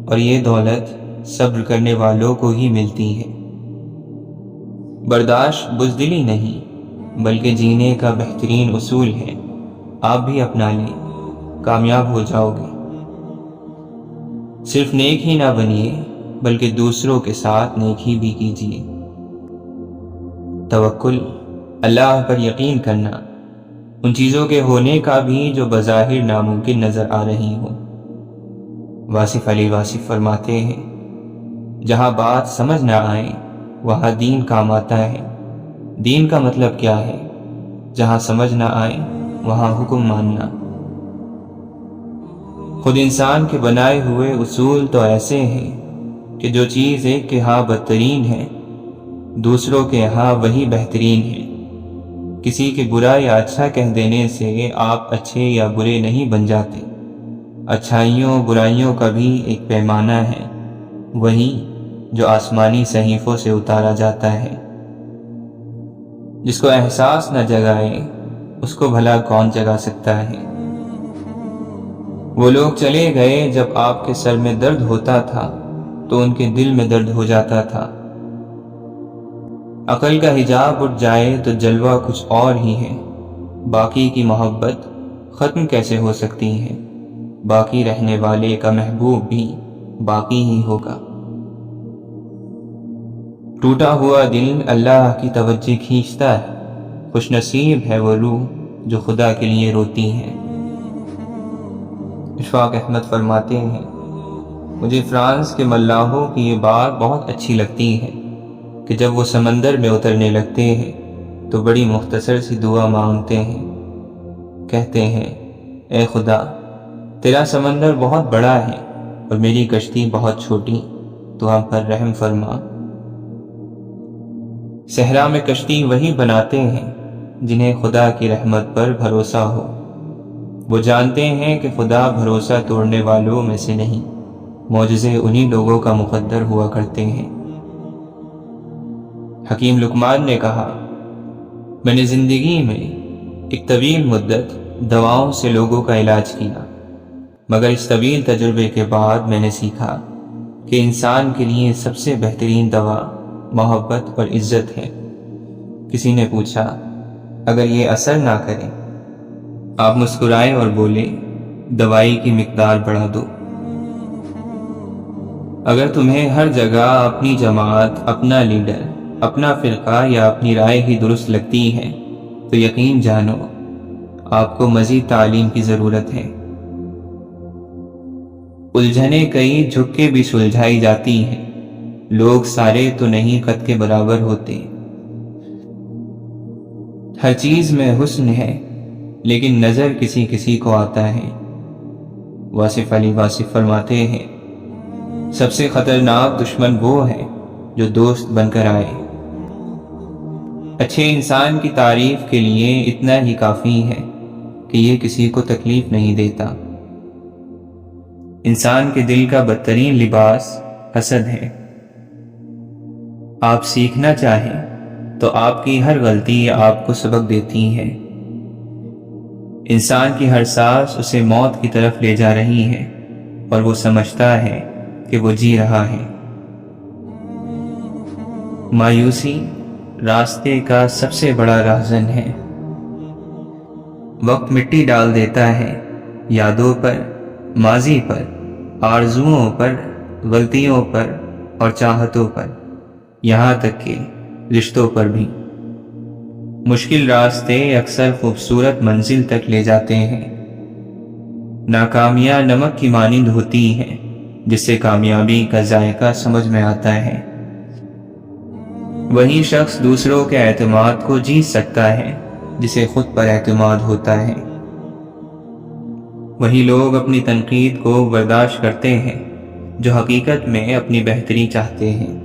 اور یہ دولت صبر کرنے والوں کو ہی ملتی ہے۔ برداشت بزدلی نہیں بلکہ جینے کا بہترین اصول ہے، آپ بھی اپنا لیں، کامیاب ہو جاؤ گے۔ صرف نیک ہی نہ بنیے بلکہ دوسروں کے ساتھ نیکی بھی کیجیے۔ توکل، اللہ پر یقین کرنا، ان چیزوں کے ہونے کا بھی جو بظاہر ناممکن نظر آ رہی ہوں۔ واصف علی واصف فرماتے ہیں، جہاں بات سمجھ نہ آئے وہاں دین کام آتا ہے۔ دین کا مطلب کیا ہے؟ جہاں سمجھ نہ آئے وہاں حکم ماننا۔ خود انسان کے بنائے ہوئے اصول تو ایسے ہیں کہ جو چیز ایک کے ہاں بدترین ہے دوسروں کے ہاں وہی بہترین ہے۔ کسی کے برا یا اچھا کہہ دینے سے آپ اچھے یا برے نہیں بن جاتے۔ اچھائیوں برائیوں کا بھی ایک پیمانہ ہے، وہی جو آسمانی صحیفوں سے اتارا جاتا ہے۔ جس کو احساس نہ جگائے اس کو بھلا کون جگا سکتا ہے؟ وہ لوگ چلے گئے جب آپ کے سر میں درد ہوتا تھا تو ان کے دل میں درد ہو جاتا تھا۔ عقل کا حجاب اٹھ جائے تو جلوہ کچھ اور ہی ہے۔ باقی کی محبت ختم کیسے ہو سکتی ہے؟ باقی رہنے والے کا محبوب بھی باقی ہی ہوگا۔ ٹوٹا ہوا دل اللہ کی توجہ کھینچتا ہے، خوش نصیب ہے وہ روح جو خدا کے لیے روتی ہے۔ اشفاق احمد فرماتے ہیں، مجھے فرانس کے ملاحوں کی یہ بات بہت اچھی لگتی ہے کہ جب وہ سمندر میں اترنے لگتے ہیں تو بڑی مختصر سی دعا مانگتے ہیں، کہتے ہیں، اے خدا تیرا سمندر بہت بڑا ہے اور میری کشتی بہت چھوٹی، تو ہم پر رحم فرما۔ صحرا میں کشتی وہی بناتے ہیں جنہیں خدا کی رحمت پر بھروسہ ہو۔ وہ جانتے ہیں کہ خدا بھروسہ توڑنے والوں میں سے نہیں، معجزے انہی لوگوں کا مقدر ہوا کرتے ہیں۔ حکیم لقمان نے کہا، میں نے زندگی میں ایک طویل مدت دواؤں سے لوگوں کا علاج کیا، مگر اس طویل تجربے کے بعد میں نے سیکھا کہ انسان کے لیے سب سے بہترین دوا محبت اور عزت ہے۔ کسی نے پوچھا، اگر یہ اثر نہ کرے؟ آپ مسکرائے اور بولے، دوائی کی مقدار بڑھا دو۔ اگر تمہیں ہر جگہ اپنی جماعت، اپنا لیڈر، اپنا فرقہ یا اپنی رائے ہی درست لگتی ہے تو یقین جانو آپ کو مزید تعلیم کی ضرورت ہے۔ الجھنیں کئی جھک کے بھی سلجھائی جاتی ہیں، لوگ سارے تو نہیں قد کے برابر ہوتے۔ ہر چیز میں حسن ہے لیکن نظر کسی کسی کو آتا ہے۔ واصف علی واصف فرماتے ہیں، سب سے خطرناک دشمن وہ ہے جو دوست بن کر آئے۔ اچھے انسان کی تعریف کے لیے اتنا ہی کافی ہے کہ یہ کسی کو تکلیف نہیں دیتا۔ انسان کے دل کا بدترین لباس حسد ہے۔ آپ سیکھنا چاہیں تو آپ کی ہر غلطی آپ کو سبق دیتی ہے۔ انسان کی ہر سانس اسے موت کی طرف لے جا رہی ہے اور وہ سمجھتا ہے کہ وہ جی رہا ہے۔ مایوسی راستے کا سب سے بڑا راہزن ہے۔ وقت مٹی ڈال دیتا ہے یادوں پر، ماضی پر، آرزوؤں پر، غلطیوں پر اور چاہتوں پر، یہاں تک کہ رشتوں پر بھی۔ مشکل راستے اکثر خوبصورت منزل تک لے جاتے ہیں۔ ناکامیاں نمک کی مانند ہوتی ہیں جس سے کامیابی کا ذائقہ سمجھ میں آتا ہے۔ وہی شخص دوسروں کے اعتماد کو جیت سکتا ہے جسے خود پر اعتماد ہوتا ہے۔ وہی لوگ اپنی تنقید کو برداشت کرتے ہیں جو حقیقت میں اپنی بہتری چاہتے ہیں۔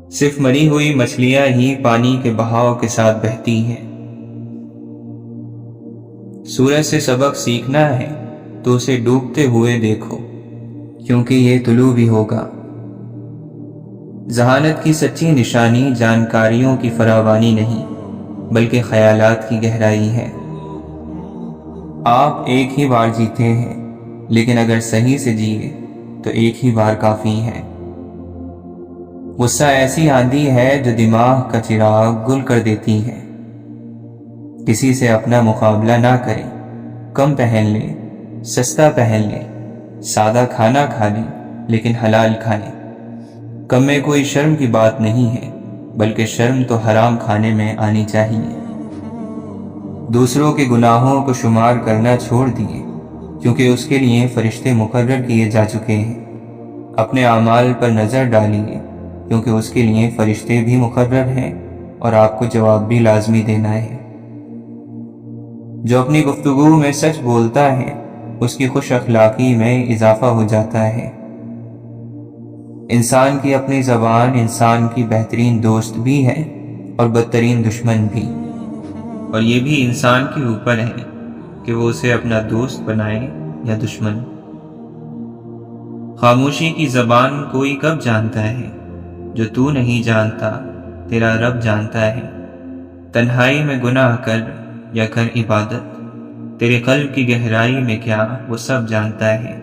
صرف مری ہوئی مچھلیاں ہی پانی کے بہاؤ کے ساتھ بہتی ہیں۔ سورج سے سبق سیکھنا ہے تو اسے ڈوبتے ہوئے دیکھو، کیونکہ یہ طلوع بھی ہوگا۔ ذہانت کی سچی نشانی جانکاریوں کی فراوانی نہیں بلکہ خیالات کی گہرائی ہے۔ آپ ایک ہی بار جیتے ہیں، لیکن اگر صحیح سے جیے تو ایک ہی بار کافی ہے۔ غصہ ایسی آندھی ہے جو دماغ کا چراغ گل کر دیتی ہے۔ کسی سے اپنا مقابلہ نہ کریں، کم پہن لیں، سستا پہن لیں، سادہ کھانا کھا لیں لیکن حلال کھائیں۔ کم میں کوئی شرم کی بات نہیں ہے، بلکہ شرم تو حرام کھانے میں آنی چاہیے۔ دوسروں کے گناہوں کو شمار کرنا چھوڑ دیے، کیونکہ اس کے لیے فرشتے مقرر کیے جا چکے ہیں۔ اپنے اعمال پر نظر ڈالیے، کیونکہ اس کے لیے فرشتے بھی مقرر ہیں اور آپ کو جواب بھی لازمی دینا ہے۔ جو اپنی گفتگو میں سچ بولتا ہے، اس کی خوش اخلاقی میں اضافہ ہو جاتا ہے۔ انسان کی اپنی زبان انسان کی بہترین دوست بھی ہے اور بدترین دشمن بھی، اور یہ بھی انسان کے اوپر ہے کہ وہ اسے اپنا دوست بنائے یا دشمن۔ خاموشی کی زبان کوئی کب جانتا ہے، جو تو نہیں جانتا تیرا رب جانتا ہے۔ تنہائی میں گناہ کر یا کر عبادت، تیرے قلب کی گہرائی میں کیا وہ سب جانتا ہے۔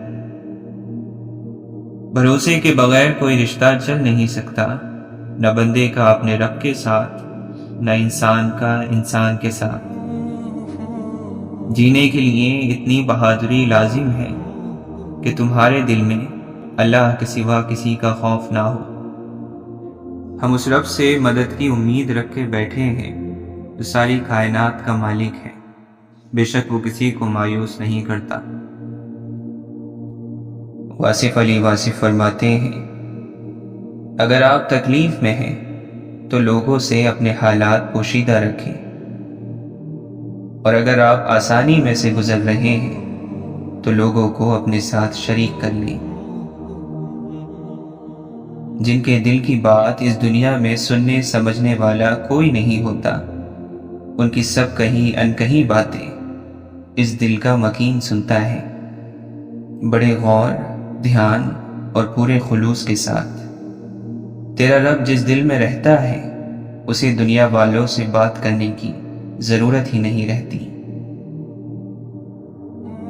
بھروسے کے بغیر کوئی رشتہ چل نہیں سکتا، نہ بندے کا اپنے رب کے ساتھ، نہ انسان کا انسان کے ساتھ۔ جینے کے لیے اتنی بہادری لازم ہے کہ تمہارے دل میں اللہ کے سوا کسی کا خوف نہ ہو۔ ہم اس رب سے مدد کی امید رکھ کے بیٹھے ہیں جو ساری کائنات کا مالک ہے، بے شک وہ کسی کو مایوس نہیں کرتا۔ واصف علی واصف فرماتے ہیں، اگر آپ تکلیف میں ہیں تو لوگوں سے اپنے حالات پوشیدہ رکھیں، اور اگر آپ آسانی میں سے گزر رہے ہیں تو لوگوں کو اپنے ساتھ شریک کر لیں۔ جن کے دل کی بات اس دنیا میں سننے سمجھنے والا کوئی نہیں ہوتا، ان کی سب کہیں انکہی باتیں اس دل کا مکین سنتا ہے، بڑے غور، دھیان اور پورے خلوص کے ساتھ۔ تیرا رب جس دل میں رہتا ہے، اسے دنیا والوں سے بات کرنے کی ضرورت ہی نہیں رہتی۔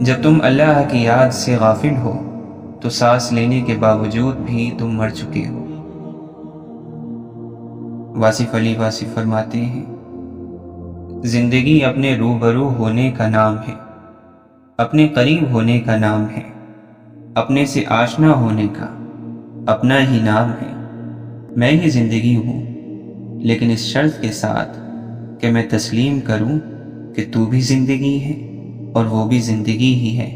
جب تم اللہ کی یاد سے غافل ہو تو سانس لینے کے باوجود بھی تم مر چکے ہو۔ واصف علی واصف فرماتے ہیں، زندگی اپنے روبرو ہونے کا نام ہے، اپنے قریب ہونے کا نام ہے، اپنے سے آشنا ہونے کا اپنا ہی نام ہے۔ میں ہی زندگی ہوں، لیکن اس شرط کے ساتھ کہ میں تسلیم کروں کہ تو بھی زندگی ہے اور وہ بھی زندگی ہی ہے۔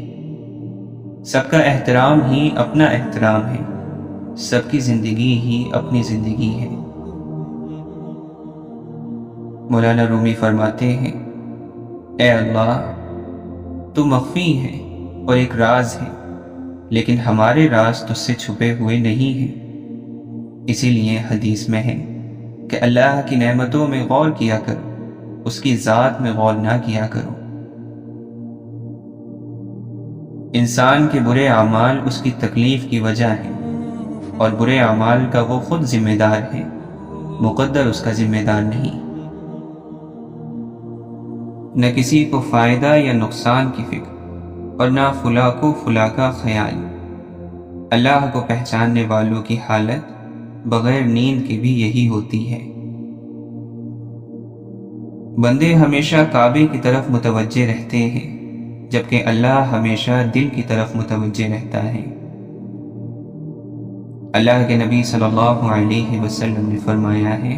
سب کا احترام ہی اپنا احترام ہے، سب کی زندگی ہی اپنی زندگی ہے۔ مولانا رومی فرماتے ہیں، اے اللہ، تو مخفی ہے اور ایک راز ہے، لیکن ہمارے راز تجھ سے چھپے ہوئے نہیں ہیں۔ اسی لیے حدیث میں ہے کہ اللہ کی نعمتوں میں غور کیا کرو، اس کی ذات میں غور نہ کیا کرو۔ انسان کے برے اعمال اس کی تکلیف کی وجہ ہے، اور برے اعمال کا وہ خود ذمہ دار ہے، مقدر اس کا ذمہ دار نہیں۔ نہ کسی کو فائدہ یا نقصان کی فکر، اور نہ فلاں کو فلاں کا خیال۔ اللہ کو پہچاننے والوں کی حالت بغیر نیند کے بھی یہی ہوتی ہے۔ بندے ہمیشہ کعبے کی طرف متوجہ رہتے ہیں، جبکہ اللہ ہمیشہ دل کی طرف متوجہ رہتا ہے۔ اللہ کے نبی صلی اللہ علیہ وسلم نے فرمایا ہے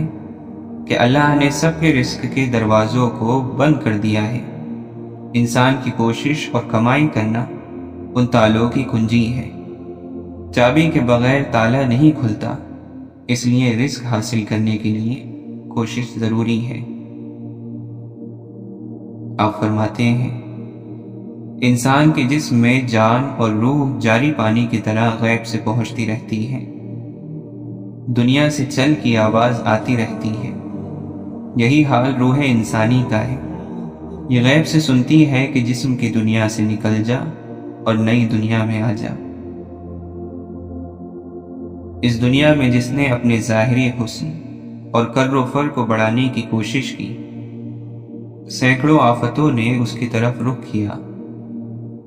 کہ اللہ نے سب کے رزق کے دروازوں کو بند کر دیا ہے، انسان کی کوشش اور کمائی کرنا ان تالوں کی کنجی ہے۔ چابی کے بغیر تالا نہیں کھلتا، اس لیے رزق حاصل کرنے کے لیے کوشش ضروری ہے۔ آپ فرماتے ہیں، انسان کے جسم میں جان اور روح جاری پانی کی طرح غیب سے پہنچتی رہتی ہے، دنیا سے چل کی آواز آتی رہتی ہے۔ یہی حال روح انسانی کا ہے۔ یہ غیب سے سنتی ہے کہ جسم کی دنیا سے نکل جا اور نئی دنیا میں آ جا۔ اس دنیا میں جس نے اپنے ظاہری حسن اور کر و فر کو بڑھانے کی کوشش کی، سینکڑوں آفتوں نے اس کی طرف رخ کیا۔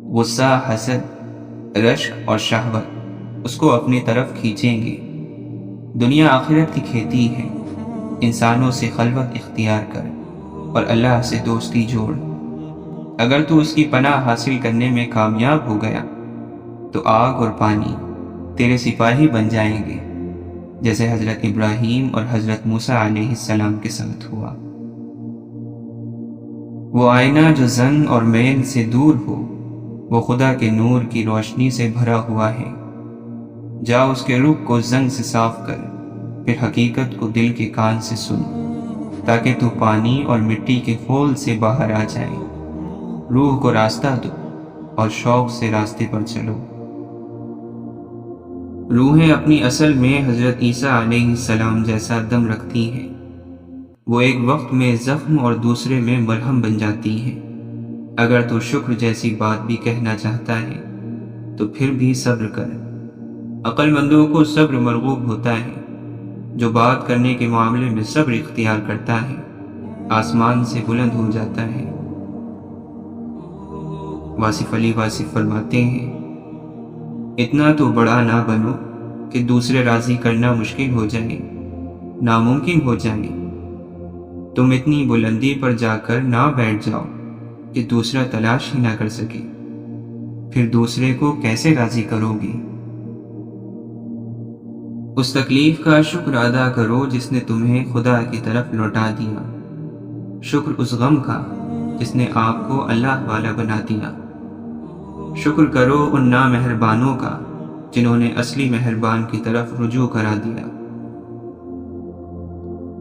غصہ، حسد، رشک اور شہوت اس کو اپنی طرف کھینچیں گے۔ دنیا آخرت کی کھیتی ہے، انسانوں سے خلوت اختیار کر اور اللہ سے دوستی جوڑ۔ اگر تو اس کی پناہ حاصل کرنے میں کامیاب ہو گیا تو آگ اور پانی تیرے سپاہی بن جائیں گے، جیسے حضرت ابراہیم اور حضرت موسیٰ علیہ السلام کے ساتھ ہوا۔ وہ آئینہ جو زنگ اور میل سے دور ہو، وہ خدا کے نور کی روشنی سے بھرا ہوا ہے۔ جا اس کے رخ کو زنگ سے صاف کر، پھر حقیقت کو دل کے کان سے سن، تاکہ تو پانی اور مٹی کے خول سے باہر آ جائے۔ روح کو راستہ دو اور شوق سے راستے پر چلو۔ روحیں اپنی اصل میں حضرت عیسیٰ علیہ السلام جیسا دم رکھتی ہیں۔ وہ ایک وقت میں زخم اور دوسرے میں مرہم بن جاتی ہیں۔ اگر تو شکر جیسی بات بھی کہنا چاہتا ہے تو پھر بھی صبر کر۔ عقل مندوں کو صبر مرغوب ہوتا ہے۔ جو بات کرنے کے معاملے میں صبر اختیار کرتا ہے، آسمان سے بلند ہو جاتا ہے۔ واصف علی واصف فرماتے ہیں، اتنا تو بڑا نہ بنو کہ دوسرے راضی کرنا مشکل ہو جائے، ناممکن ہو جائے۔ تم اتنی بلندی پر جا کر نہ بیٹھ جاؤ کہ دوسرا تلاش ہی نہ کر سکے، پھر دوسرے کو کیسے راضی کرو گے؟ اس تکلیف کا شکر ادا کرو جس نے تمہیں خدا کی طرف لوٹا دیا۔ شکر اس غم کا جس نے آپ کو اللہ والا بنا دیا۔ شکر کرو ان نامہربانوں کا جنہوں نے اصلی مہربان کی طرف رجوع کرا دیا۔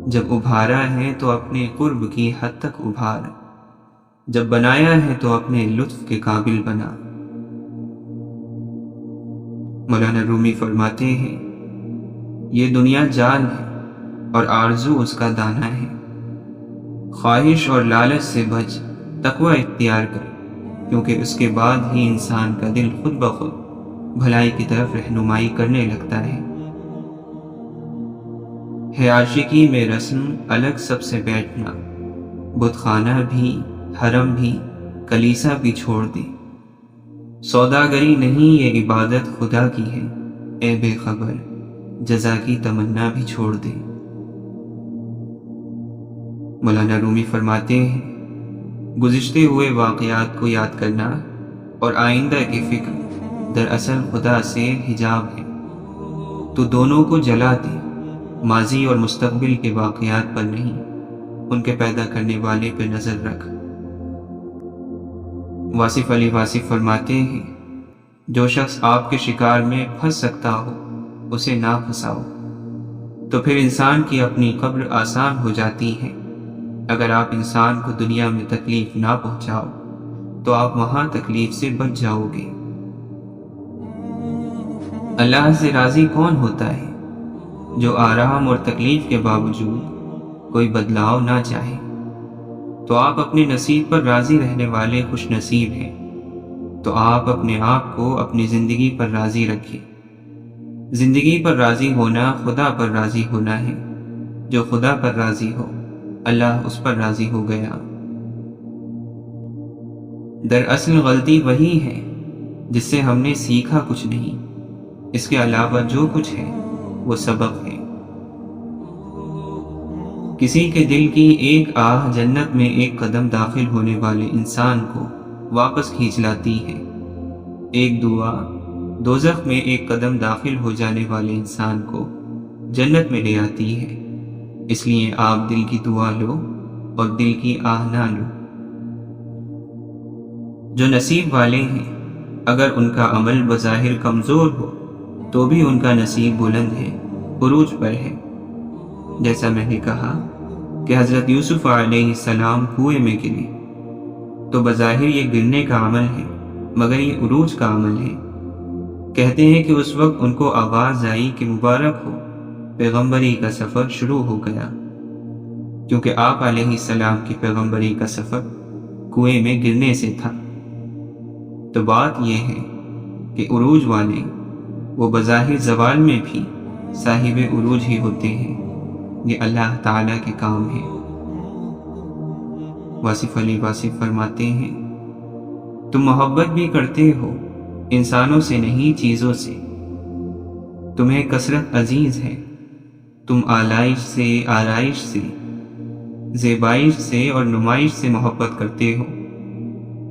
جب ابھارا ہے تو اپنے قرب کی حد تک ابھار، جب بنایا ہے تو اپنے لطف کے قابل بنا۔ مولانا رومی فرماتے ہیں، یہ دنیا جال ہے اور آرزو اس کا دانہ ہے۔ خواہش اور لالچ سے بچ، تقوی اختیار کر، کیونکہ اس کے بعد ہی انسان کا دل خود بخود بھلائی کی طرف رہنمائی کرنے لگتا ہے۔ عاشقی میں رسم الگ سب سے بیٹھنا، بت خانہ بھی، حرم بھی، کلیسا بھی چھوڑ دے۔ سوداگری نہیں یہ عبادت خدا کی ہے، اے بے خبر جزا کی تمنا بھی چھوڑ دے۔ مولانا رومی فرماتے ہیں، گزشتے ہوئے واقعات کو یاد کرنا اور آئندہ کی فکر دراصل خدا سے حجاب ہے۔ تو دونوں کو جلا دے، ماضی اور مستقبل کے واقعات پر نہیں، ان کے پیدا کرنے والے پہ نظر رکھ۔ واصف علی واصف فرماتے ہیں، جو شخص آپ کے شکار میں پھنس سکتا ہو اسے نہ پھنساؤ، تو پھر انسان کی اپنی قبر آسان ہو جاتی ہے۔ اگر آپ انسان کو دنیا میں تکلیف نہ پہنچاؤ تو آپ وہاں تکلیف سے بچ جاؤ گے۔ اللہ سے راضی کون ہوتا ہے؟ جو آرام اور تکلیف کے باوجود کوئی بدلاؤ نہ چاہے۔ تو آپ اپنے نصیب پر راضی رہنے والے خوش نصیب ہیں۔ تو آپ اپنے آپ کو اپنی زندگی پر راضی رکھیں۔ زندگی پر راضی ہونا خدا پر راضی ہونا ہے۔ جو خدا پر راضی ہو، اللہ اس پر راضی ہو گیا۔ دراصل غلطی وہی ہے جس سے ہم نے سیکھا کچھ نہیں، اس کے علاوہ جو کچھ ہے وہ سبق ہے۔ کسی کے دل کی ایک آہ جنت میں ایک قدم داخل ہونے والے انسان کو واپس کھینچ لاتی ہے۔ ایک دعا دوزخ میں ایک قدم داخل ہو جانے والے انسان کو جنت میں لے آتی ہے۔ اس لیے آپ دل کی دعا لو اور دل کی آہ نہ لو۔ جو نصیب والے ہیں، اگر ان کا عمل بظاہر کمزور ہو تو بھی ان کا نصیب بلند ہے، عروج پر ہے۔ جیسا میں نے کہا کہ حضرت یوسف علیہ السلام کنویں میں گرے، تو بظاہر یہ گرنے کا عمل ہے مگر یہ عروج کا عمل ہے۔ کہتے ہیں کہ اس وقت ان کو آواز آئی کہ مبارک ہو، پیغمبری کا سفر شروع ہو گیا، کیونکہ آپ علیہ السلام کی پیغمبری کا سفر کنویں میں گرنے سے تھا۔ تو بات یہ ہے کہ عروج والے وہ بظاہر زوال میں بھی صاحب عروج ہی ہوتے ہیں، یہ اللہ تعالیٰ کے کام ہے۔ واصف علی واصف فرماتے ہیں، تم محبت بھی کرتے ہو انسانوں سے نہیں چیزوں سے، تمہیں کثرت عزیز ہے، تم آلائش سے، آرائش سے، زیبائش سے اور نمائش سے محبت کرتے ہو،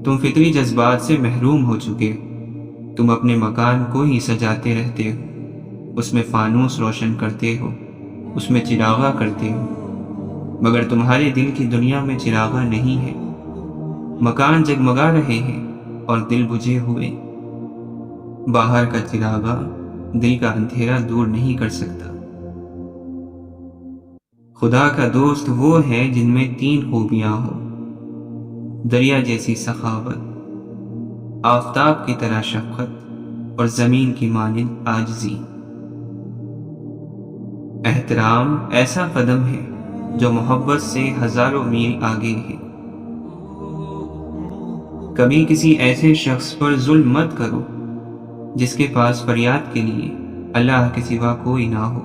تم فطری جذبات سے محروم ہو چکے ہو، تم اپنے مکان کو ہی سجاتے رہتے ہو، اس میں فانوس روشن کرتے ہو، اس میں چراغاں کرتے ہو، مگر تمہارے دل کی دنیا میں چراغاں نہیں ہے، مکان جگمگا رہے ہیں اور دل بجھے ہوئے، باہر کا چراغاں دل کا اندھیرا دور نہیں کر سکتا۔ خدا کا دوست وہ ہے جن میں 3 خوبیاں ہوں، دریا جیسی سخاوت، آفتاب کی طرح شفقت اور زمین کی مانند عاجزی۔ احترام ایسا قدم ہے جو محبت سے ہزاروں میل آگے ہے۔ کبھی کسی ایسے شخص پر ظلم مت کرو جس کے پاس فریاد کے لیے اللہ کے سوا کوئی نہ ہو۔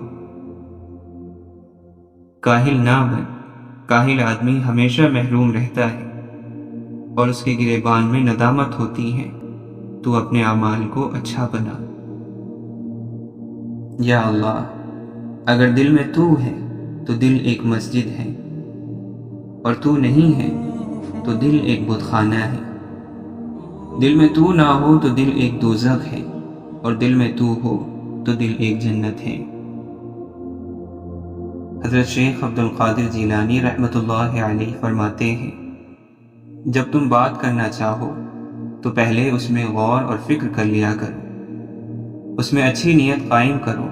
کاہل نہ بن، کاہل آدمی ہمیشہ محروم رہتا ہے اور اس کے گریبان میں ندامت ہوتی ہے۔ تو اپنے اعمال کو اچھا بنا۔ یا اللہ، اگر دل میں تو ہے تو دل ایک مسجد ہے، اور تو نہیں ہے تو دل ایک بت خانہ ہے۔ دل میں تو نہ ہو تو دل ایک دوزخ ہے، اور دل میں تو ہو تو دل ایک جنت ہے۔ حضرت شیخ عبد القادر جیلانی رحمۃ اللہ علیہ فرماتے ہیں، جب تم بات کرنا چاہو تو پہلے اس میں غور اور فکر کر لیا کرو، اس میں اچھی نیت قائم کرو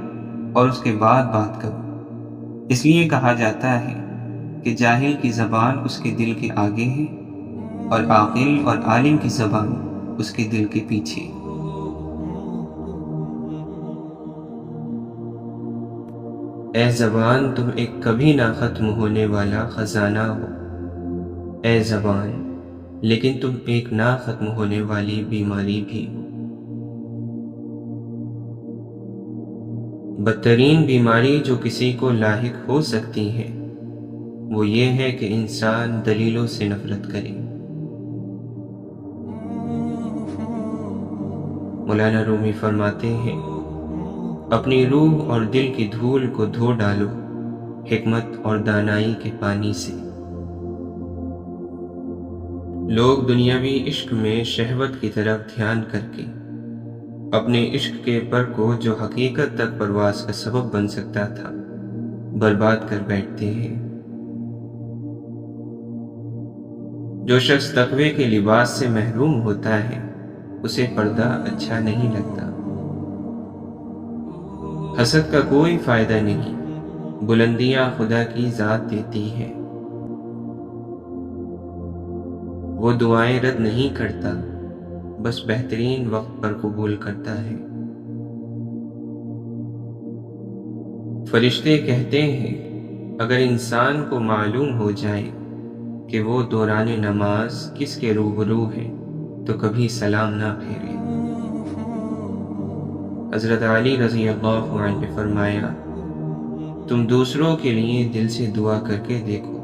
اور اس کے بعد بات کرو۔ اس لیے کہا جاتا ہے کہ جاہل کی زبان اس کے دل کے آگے ہے، اور عاقل اور عالم کی زبان اس کے دل کے پیچھے۔ اے زبان، تم ایک کبھی نہ ختم ہونے والا خزانہ ہو۔ اے زبان، لیکن تم ایک نہ ختم ہونے والی بیماری بھی ہو۔ بدترین بیماری جو کسی کو لاحق ہو سکتی ہے وہ یہ ہے کہ انسان دلیلوں سے نفرت کرے۔ مولانا رومی فرماتے ہیں، اپنی روح اور دل کی دھول کو دھو ڈالو حکمت اور دانائی کے پانی سے۔ لوگ دنیاوی عشق میں شہوت کی طرف دھیان کر کے اپنے عشق کے پر کو جو حقیقت تک پرواز کا سبب بن سکتا تھا برباد کر بیٹھتے ہیں۔ جو شخص تقوی کے لباس سے محروم ہوتا ہے اسے پردہ اچھا نہیں لگتا۔ حسد کا کوئی فائدہ نہیں، بلندیاں خدا کی ذات دیتی ہے۔ وہ دعائیں رد نہیں کرتا، بس بہترین وقت پر قبول کرتا ہے۔ فرشتے کہتے ہیں، اگر انسان کو معلوم ہو جائے کہ وہ دوران نماز کس کے روبرو ہے تو کبھی سلام نہ پھیرے۔ حضرت علی رضی اللہ عنہ نے فرمایا، تم دوسروں کے لیے دل سے دعا کر کے دیکھو،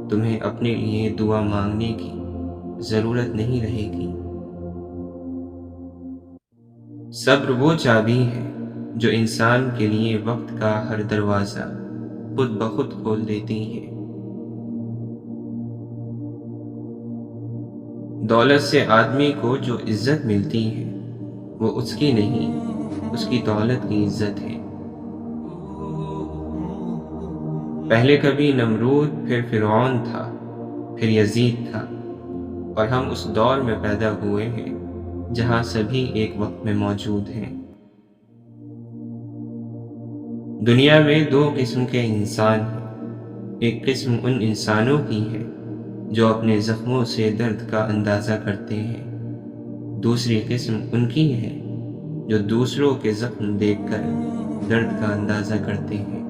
تمہیں اپنے لیے دعا مانگنے کی ضرورت نہیں رہے گی۔ صبر وہ چابی ہے جو انسان کے لیے وقت کا ہر دروازہ خود بخود کھول دیتی ہے۔ دولت سے آدمی کو جو عزت ملتی ہے وہ اس کی نہیں، اس کی دولت کی عزت ہے۔ پہلے کبھی نمرود، پھر فرعون تھا، پھر یزید تھا، اور ہم اس دور میں پیدا ہوئے ہیں جہاں سبھی ایک وقت میں موجود ہیں۔ دنیا میں 2 قسم کے انسان ہیں، ایک قسم ان انسانوں کی ہے جو اپنے زخموں سے درد کا اندازہ کرتے ہیں، دوسری قسم ان کی ہے جو دوسروں کے زخم دیکھ کر درد کا اندازہ کرتے ہیں۔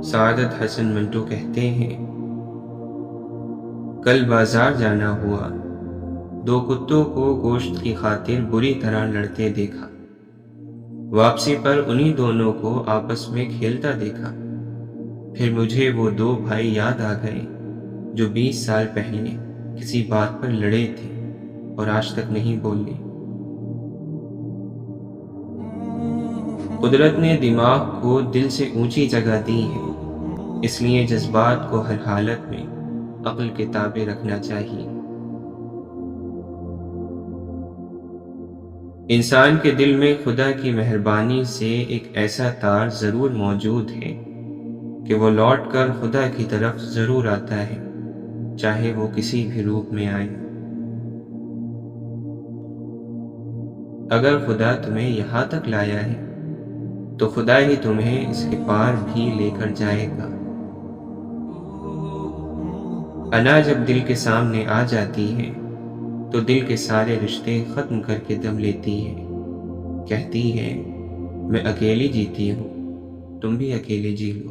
سعادت حسن منٹو کہتے ہیں، کل بازار جانا ہوا، 2 کتوں کو گوشت کی خاطر بری طرح لڑتے دیکھا۔ واپسی پر انہی دونوں کو آپس میں کھیلتا دیکھا۔ پھر مجھے وہ 2 بھائی یاد آ گئے جو 20 سال پہلے کسی بات پر لڑے تھے اور آج تک نہیں بولے۔ قدرت نے دماغ کو دل سے اونچی جگہ دی ہے، اس لیے جذبات کو ہر حالت میں عقل کے تابع رکھنا چاہیے۔ انسان کے دل میں خدا کی مہربانی سے ایک ایسا تار ضرور موجود ہے کہ وہ لوٹ کر خدا کی طرف ضرور آتا ہے، چاہے وہ کسی بھی روپ میں آئے۔ اگر خدا تمہیں یہاں تک لایا ہے تو خدا ہی تمہیں اس کے پار بھی لے کر جائے گا۔ انا جب دل کے سامنے آ جاتی ہے تو دل کے سارے رشتے ختم کر کے دم لیتی ہے، کہتی ہے میں اکیلی جیتی ہوں، تم بھی اکیلے جی لو۔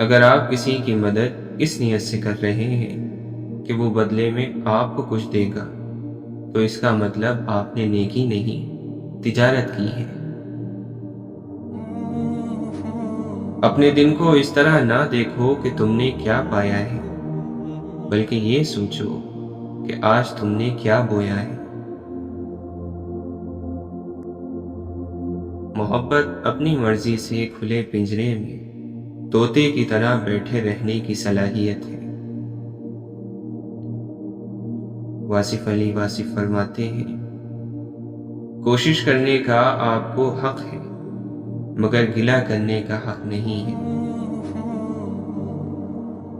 اگر آپ کسی کی مدد اس نیت سے کر رہے ہیں کہ وہ بدلے میں آپ کو کچھ دے گا تو اس کا مطلب آپ نے نیکی نہیں تجارت کی ہے۔ اپنے دن کو اس طرح نہ دیکھو کہ تم نے کیا پایا ہے، بلکہ یہ سوچو کہ آج تم نے کیا بویا ہے۔ محبت اپنی مرضی سے کھلے پنجرے میں طوطے کی طرح بیٹھے رہنے کی صلاحیت ہے۔ واصف علی واصف فرماتے ہیں، کوشش کرنے کا آپ کو حق ہے مگر گلہ کرنے کا حق نہیں ہے۔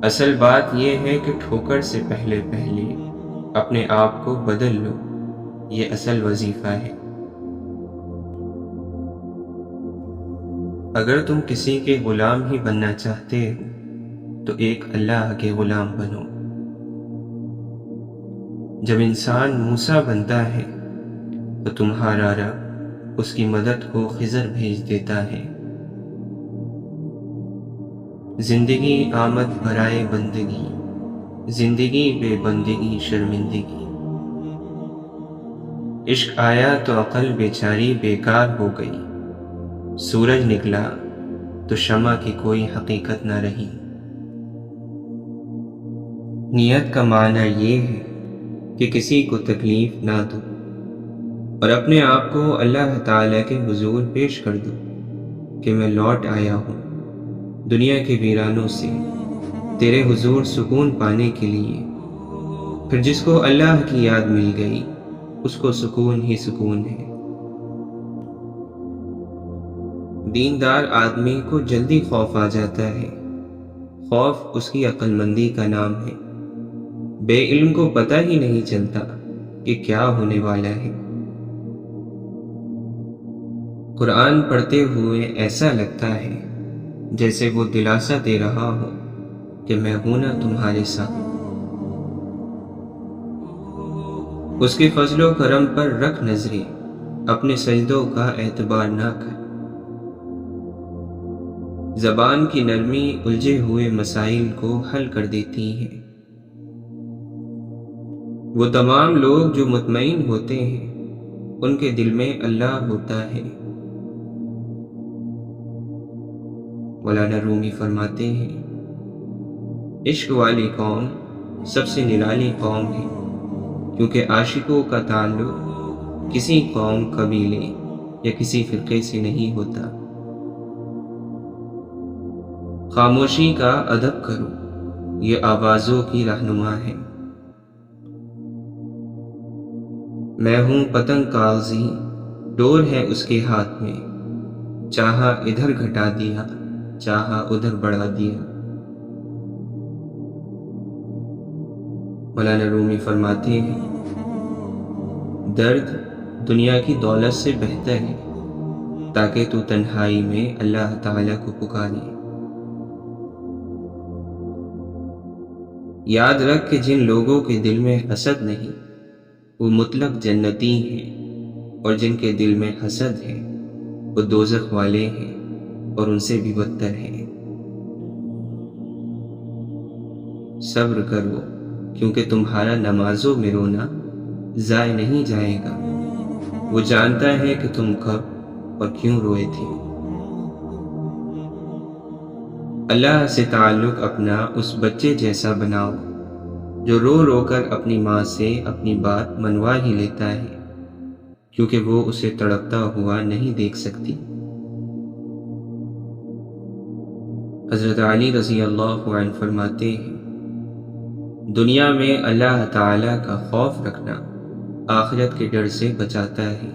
اصل بات یہ ہے کہ ٹھوکر سے پہلے اپنے آپ کو بدل لو، یہ اصل وظیفہ ہے۔ اگر تم کسی کے غلام ہی بننا چاہتے ہو تو ایک اللہ کے غلام بنو۔ جب انسان موسیٰ بنتا ہے تو تمہارا رب اس کی مدد کو خضر بھیج دیتا ہے۔ زندگی آمد برائے بندگی، زندگی بے بندگی شرمندگی۔ عشق آیا تو عقل بیچاری بیکار ہو گئی، سورج نکلا تو شمع کی کوئی حقیقت نہ رہی۔ نیت کا معنی یہ ہے کہ کسی کو تکلیف نہ دو اور اپنے آپ کو اللہ تعالیٰ کے حضور پیش کر دو کہ میں لوٹ آیا ہوں دنیا کے ویرانوں سے تیرے حضور سکون پانے کے لیے۔ پھر جس کو اللہ کی یاد مل گئی اس کو سکون ہی سکون ہے۔ دیندار آدمی کو جلدی خوف آ جاتا ہے، خوف اس کی عقل مندی کا نام ہے۔ بے علم کو پتہ ہی نہیں چلتا کہ کیا ہونے والا ہے۔ قرآن پڑھتے ہوئے ایسا لگتا ہے جیسے وہ دلاسا دے رہا ہو کہ میں ہوں نا تمہارے ساتھ۔ اس کے فضل و کرم پر رکھ نظریں، اپنے سجدوں کا اعتبار نہ کر۔ زبان کی نرمی الجھے ہوئے مسائل کو حل کر دیتی ہے۔ وہ تمام لوگ جو مطمئن ہوتے ہیں ان کے دل میں اللہ ہوتا ہے۔ مولانا رومی فرماتے ہیں، عشق والی قوم سب سے نرالی قوم ہے، کیونکہ عاشقوں کا تعلق کسی قوم، قبیلے یا کسی فرقے سے نہیں ہوتا۔ خاموشی کا ادب کرو، یہ آوازوں کی رہنما ہے۔ میں ہوں پتنگ کاغذی، ڈور ہے اس کے ہاتھ میں، چاہا ادھر گھٹا دیا، چاہا ادھر بڑھا دیا۔ مولانا رومی فرماتے ہیں، درد دنیا کی دولت سے بہتر ہے تاکہ تو تنہائی میں اللہ تعالیٰ کو پکارے۔ یاد رکھ کہ جن لوگوں کے دل میں حسد نہیں وہ مطلق جنتی ہیں، اور جن کے دل میں حسد ہے وہ دوزخ والے ہیں اور ان سے بھی بدتر ہیں۔ صبر کرو کیونکہ تمہارا نمازوں میں رونا ضائع نہیں جائے گا۔ وہ جانتا ہے کہ تم کب اور کیوں روئے تھے۔ اللہ سے تعلق اپنا اس بچے جیسا بناؤ جو رو رو کر اپنی ماں سے اپنی بات منوا ہی لیتا ہے، کیونکہ وہ اسے تڑپتا ہوا نہیں دیکھ سکتی۔ حضرت علی رضی اللہ عنہ فرماتے ہیں، دنیا میں اللہ تعالی کا خوف رکھنا آخرت کے ڈر سے بچاتا ہے۔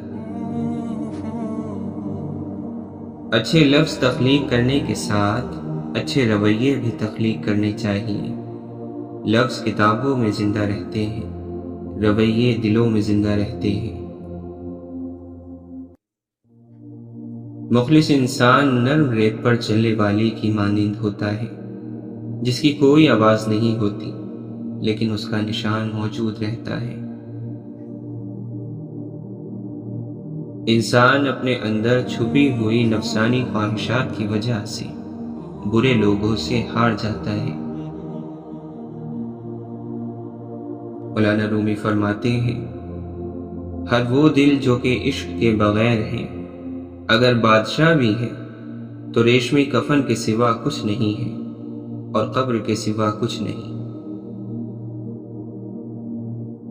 اچھے لفظ تخلیق کرنے کے ساتھ اچھے رویے بھی تخلیق کرنے چاہیے۔ لفظ کتابوں میں زندہ رہتے ہیں، رویے دلوں میں زندہ رہتے ہیں۔ مخلص انسان نرم ریت پر چلنے والی کی مانند ہوتا ہے، جس کی کوئی آواز نہیں ہوتی لیکن اس کا نشان موجود رہتا ہے۔ انسان اپنے اندر چھپی ہوئی نفسانی خواہشات کی وجہ سے برے لوگوں سے ہار جاتا ہے۔ مولانا رومی فرماتے ہیں، ہر وہ دل جو کہ عشق کے بغیر ہے، اگر بادشاہ بھی ہے تو ریشمی کفن کے سوا کچھ نہیں ہے اور قبر کے سوا کچھ نہیں۔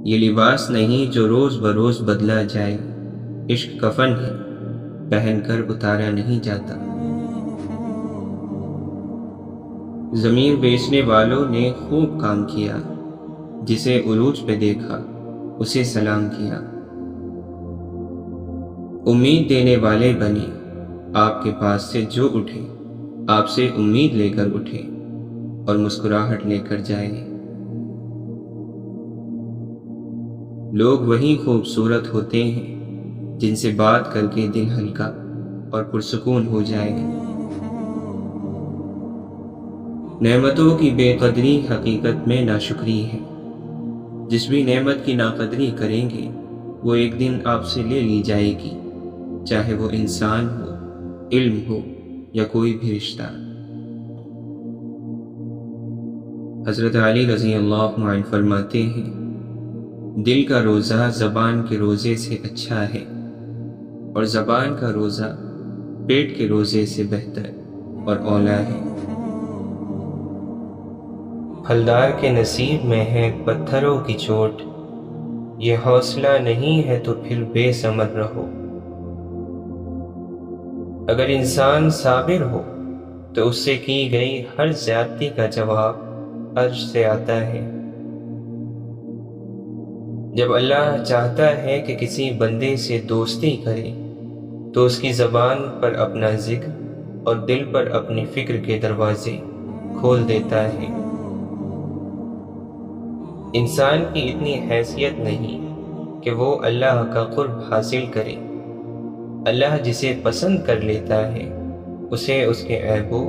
یہ لباس نہیں جو روز بروز بدلا جائے، عشق کفن ہے پہن کر اتارا نہیں جاتا۔ زمین بیچنے والوں نے خوب کام کیا، جسے عروج پہ دیکھا اسے سلام کیا۔ امید دینے والے بنے، آپ کے پاس سے جو اٹھے آپ سے امید لے کر اٹھے اور مسکراہٹ لے کر جائے۔ لوگ وہی خوبصورت ہوتے ہیں جن سے بات کر کے دل ہلکا اور پرسکون ہو جائے۔ نعمتوں کی بے قدری حقیقت میں ناشکری ہے۔ جس بھی نعمت کی ناقدری کریں گے وہ ایک دن آپ سے لے لی جائے گی، چاہے وہ انسان ہو، علم ہو یا کوئی بھی رشتہ۔ حضرت علی رضی اللہ عنہ فرماتے ہیں، دل کا روزہ زبان کے روزے سے اچھا ہے اور زبان کا روزہ پیٹ کے روزے سے بہتر اور اولیٰ ہے۔ پھلدار کے نصیب میں ہے پتھروں کی چوٹ، یہ حوصلہ نہیں ہے تو پھر بے ثمر رہو۔ اگر انسان صابر ہو تو اس سے کی گئی ہر زیادتی کا جواب عرش سے آتا ہے۔ جب اللہ چاہتا ہے کہ کسی بندے سے دوستی کرے تو اس کی زبان پر اپنا ذکر اور دل پر اپنی فکر کے دروازے کھول دیتا ہے۔ انسان کی اتنی حیثیت نہیں کہ وہ اللہ کا قرب حاصل کرے۔ اللہ جسے پسند کر لیتا ہے اسے اس کے عیبوں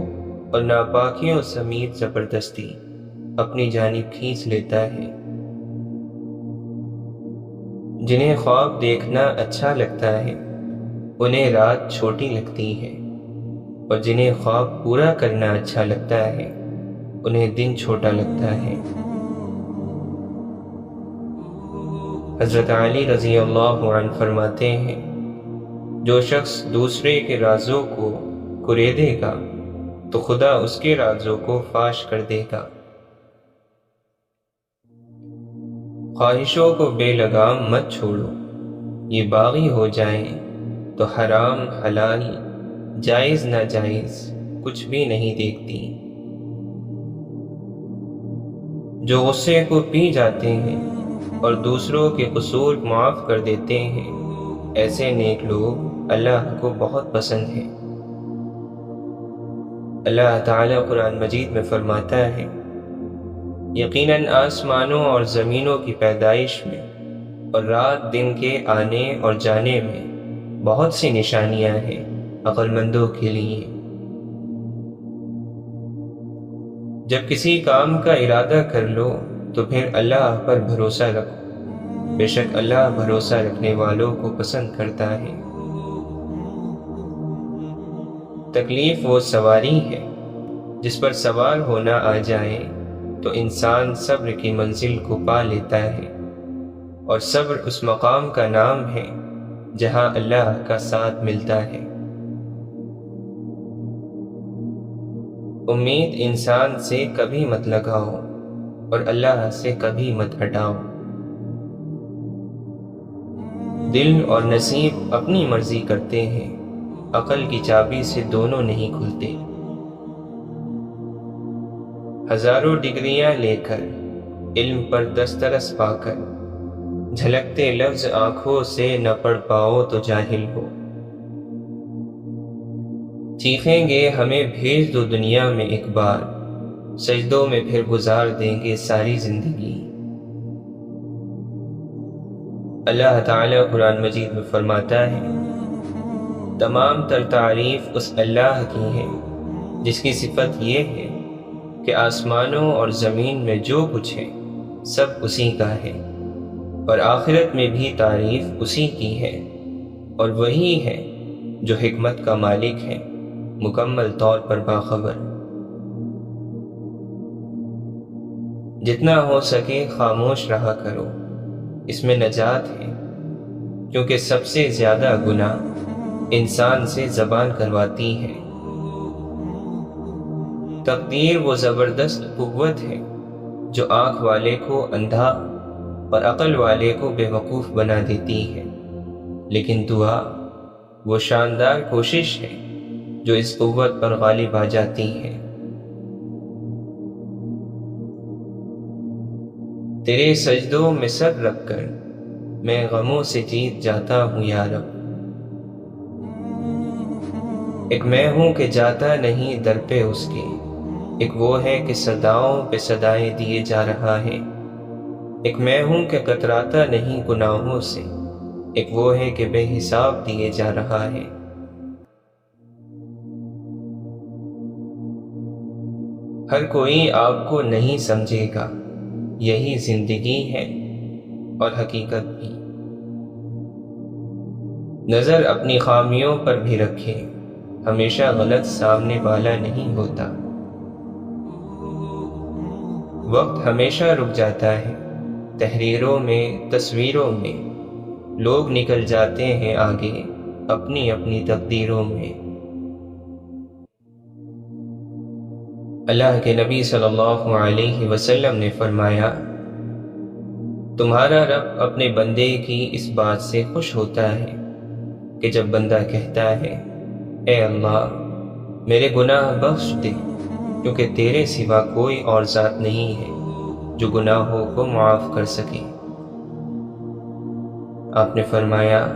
اور ناپاکیوں سمیت زبردستی اپنی جانب کھینچ لیتا ہے۔ جنہیں خواب دیکھنا اچھا لگتا ہے انہیں رات چھوٹی لگتی ہے، اور جنہیں خواب پورا کرنا اچھا لگتا ہے انہیں دن چھوٹا لگتا ہے۔ حضرت علی رضی اللہ عنہ فرماتے ہیں، جو شخص دوسرے کے رازوں کو کریدے گا تو خدا اس کے رازوں کو فاش کر دے گا۔ خواہشوں کو بے لگام مت چھوڑو، یہ باغی ہو جائیں تو حرام حلال جائز ناجائز کچھ بھی نہیں دیکھتی۔ جو غصے کو پی جاتے ہیں اور دوسروں کے قصور معاف کر دیتے ہیں، ایسے نیک لوگ اللہ کو بہت پسند ہیں۔ اللہ تعالیٰ قرآن مجید میں فرماتا ہے، یقیناً آسمانوں اور زمینوں کی پیدائش میں اور رات دن کے آنے اور جانے میں بہت سی نشانیاں ہیں عقل مندوں کے لیے۔ جب کسی کام کا ارادہ کر لو تو پھر اللہ پر بھروسہ رکھو، بے شک اللہ بھروسہ رکھنے والوں کو پسند کرتا ہے۔ تکلیف وہ سواری ہے جس پر سوار ہونا آ جائے تو انسان صبر کی منزل کو پا لیتا ہے، اور صبر اس مقام کا نام ہے جہاں اللہ کا ساتھ ملتا ہے۔ امید انسان سے کبھی مت لگاؤ اور اللہ سے کبھی مت ہٹاؤ۔ دل اور نصیب اپنی مرضی کرتے ہیں، عقل کی چابی سے دونوں نہیں کھلتے۔ ہزاروں ڈگریاں لے کر، علم پر دسترس پا کر، جھلکتے لفظ آنکھوں سے نہ پڑھ پاؤ تو جاہل ہو۔ چیخیں گے ہمیں بھیج دو دنیا میں ایک بار، سجدوں میں پھر گزار دیں گے ساری زندگی۔ اللہ تعالیٰ قرآن مجید میں فرماتا ہے، تمام تر تعریف اس اللہ کی ہے جس کی صفت یہ ہے کہ آسمانوں اور زمین میں جو کچھ ہے سب اسی کا ہے، اور آخرت میں بھی تعریف اسی کی ہے، اور وہی ہے جو حکمت کا مالک ہے، مکمل طور پر باخبر۔ جتنا ہو سکے خاموش رہا کرو، اس میں نجات ہے، کیونکہ سب سے زیادہ گناہ انسان سے زبان کرواتی ہے۔ تقدیر وہ زبردست قوت ہے جو آنکھ والے کو اندھا اور عقل والے کو بے وقوف بنا دیتی ہے، لیکن دعا وہ شاندار کوشش ہے جو اس قوت پر غالب آ جاتی ہے۔ تیرے سجدوں میں سر رکھ کر میں غموں سے جیت جاتا ہوں یا رب۔ ایک میں ہوں کہ جاتا نہیں در پہ اس کے، ایک وہ ہے کہ صداؤں پہ صدائیں دیے جا رہا ہے۔ ایک میں ہوں کہ کتراتا نہیں گناہوں سے، ایک وہ ہے کہ بے حساب دیے جا رہا ہے۔ ہر کوئی آپ کو نہیں سمجھے گا، یہی زندگی ہے اور حقیقت بھی۔ نظر اپنی خامیوں پر بھی رکھے، ہمیشہ غلط سامنے والا نہیں ہوتا۔ وقت ہمیشہ رک جاتا ہے، تحریروں میں، تصویروں میں، لوگ نکل جاتے ہیں آگے اپنی اپنی تقدیروں میں۔ اللہ کے نبی صلی اللہ علیہ وسلم نے فرمایا، تمہارا رب اپنے بندے کی اس بات سے خوش ہوتا ہے کہ جب بندہ کہتا ہے، اے اللہ میرے گناہ بخش دے، کیونکہ تیرے سوا کوئی اور ذات نہیں ہے جو گناہوں کو معاف کر سکے۔ آپ نے فرمایا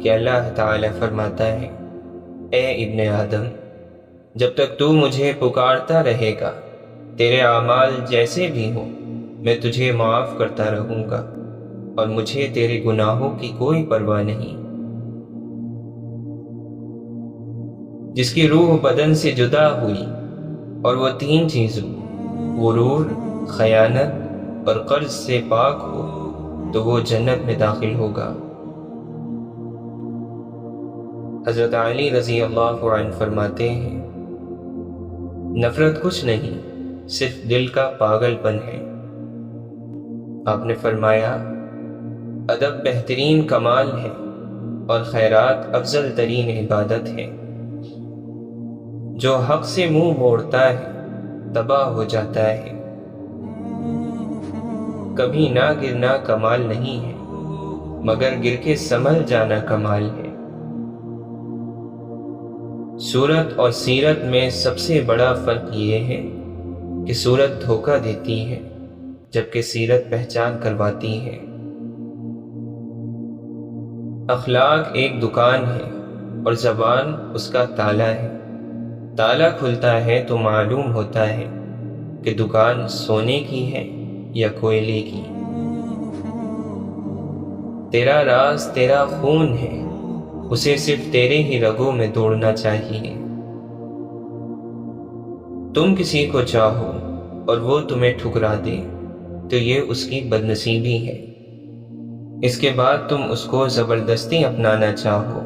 کہ اللہ تعالی فرماتا ہے، اے ابن آدم، جب تک تو مجھے پکارتا رہے گا، تیرے اعمال جیسے بھی ہوں میں تجھے معاف کرتا رہوں گا، اور مجھے تیرے گناہوں کی کوئی پرواہ نہیں۔ جس کی روح بدن سے جدا ہوئی اور وہ تین چیزوں غرور، خیانت اور قرض سے پاک ہو تو وہ جنت میں داخل ہوگا۔ حضرت علی رضی اللہ عنہ فرماتے ہیں، نفرت کچھ نہیں، صرف دل کا پاگل پن ہے۔ آپ نے فرمایا، ادب بہترین کمال ہے اور خیرات افضل ترین عبادت ہے۔ جو حق سے منہ موڑتا ہے تباہ ہو جاتا ہے۔ کبھی نہ گرنا کمال نہیں ہے، مگر گر کے سنبھل جانا کمال ہے۔ صورت اور سیرت میں سب سے بڑا فرق یہ ہے کہ صورت دھوکہ دیتی ہے جبکہ سیرت پہچان کرواتی ہے۔ اخلاق ایک دکان ہے اور زبان اس کا تالا ہے۔ تالا کھلتا ہے تو معلوم ہوتا ہے کہ دکان سونے کی ہے یا کوئلے کی۔ تیرا راز تیرا خون ہے، اسے صرف تیرے ہی رگوں میں دوڑنا چاہیے۔ تم کسی کو چاہو اور وہ تمہیں ٹھکرا دے تو یہ اس کی بدنصیبی ہے۔ اس کے بعد تم اس کو زبردستی اپنانا چاہو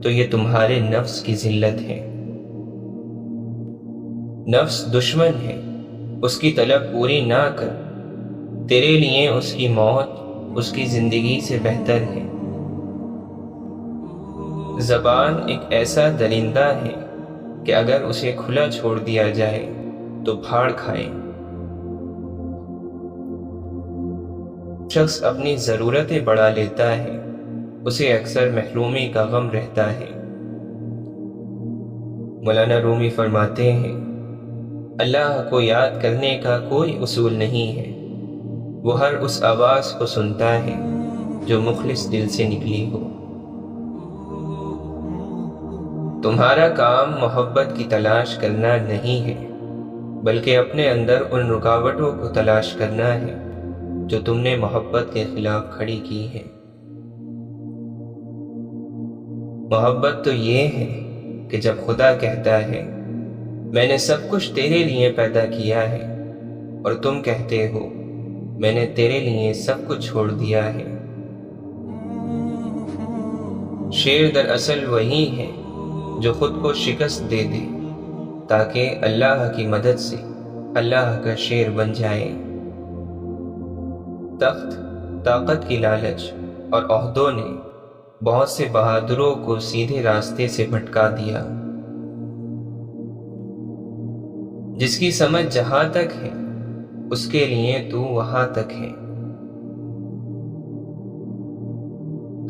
تو یہ تمہارے نفس کی ذلت ہے۔ نفس دشمن ہے، اس کی طلب پوری نہ کر، تیرے لیے اس کی موت اس کی زندگی سے بہتر ہے۔ زبان ایک ایسا درندہ ہے کہ اگر اسے کھلا چھوڑ دیا جائے تو پھاڑ کھائے۔ شخص اپنی ضرورتیں بڑھا لیتا ہے، اسے اکثر محرومی کا غم رہتا ہے۔ مولانا رومی فرماتے ہیں، اللہ کو یاد کرنے کا کوئی اصول نہیں ہے، وہ ہر اس آواز کو سنتا ہے جو مخلص دل سے نکلی ہو۔ تمہارا کام محبت کی تلاش کرنا نہیں ہے، بلکہ اپنے اندر ان رکاوٹوں کو تلاش کرنا ہے جو تم نے محبت کے خلاف کھڑی کی ہے۔ محبت تو یہ ہے کہ جب خدا کہتا ہے میں نے سب کچھ تیرے لیے پیدا کیا ہے، اور تم کہتے ہو میں نے تیرے لیے سب کچھ چھوڑ دیا ہے۔ شیر دراصل وہی ہے جو خود کو شکست دے دے تاکہ اللہ کی مدد سے اللہ کا شیر بن جائے۔ تخت، طاقت کی لالچ اور عہدوں نے بہت سے بہادروں کو سیدھے راستے سے بھٹکا دیا۔ جس کی سمجھ جہاں تک ہے اس کے لیے تو وہاں تک ہے۔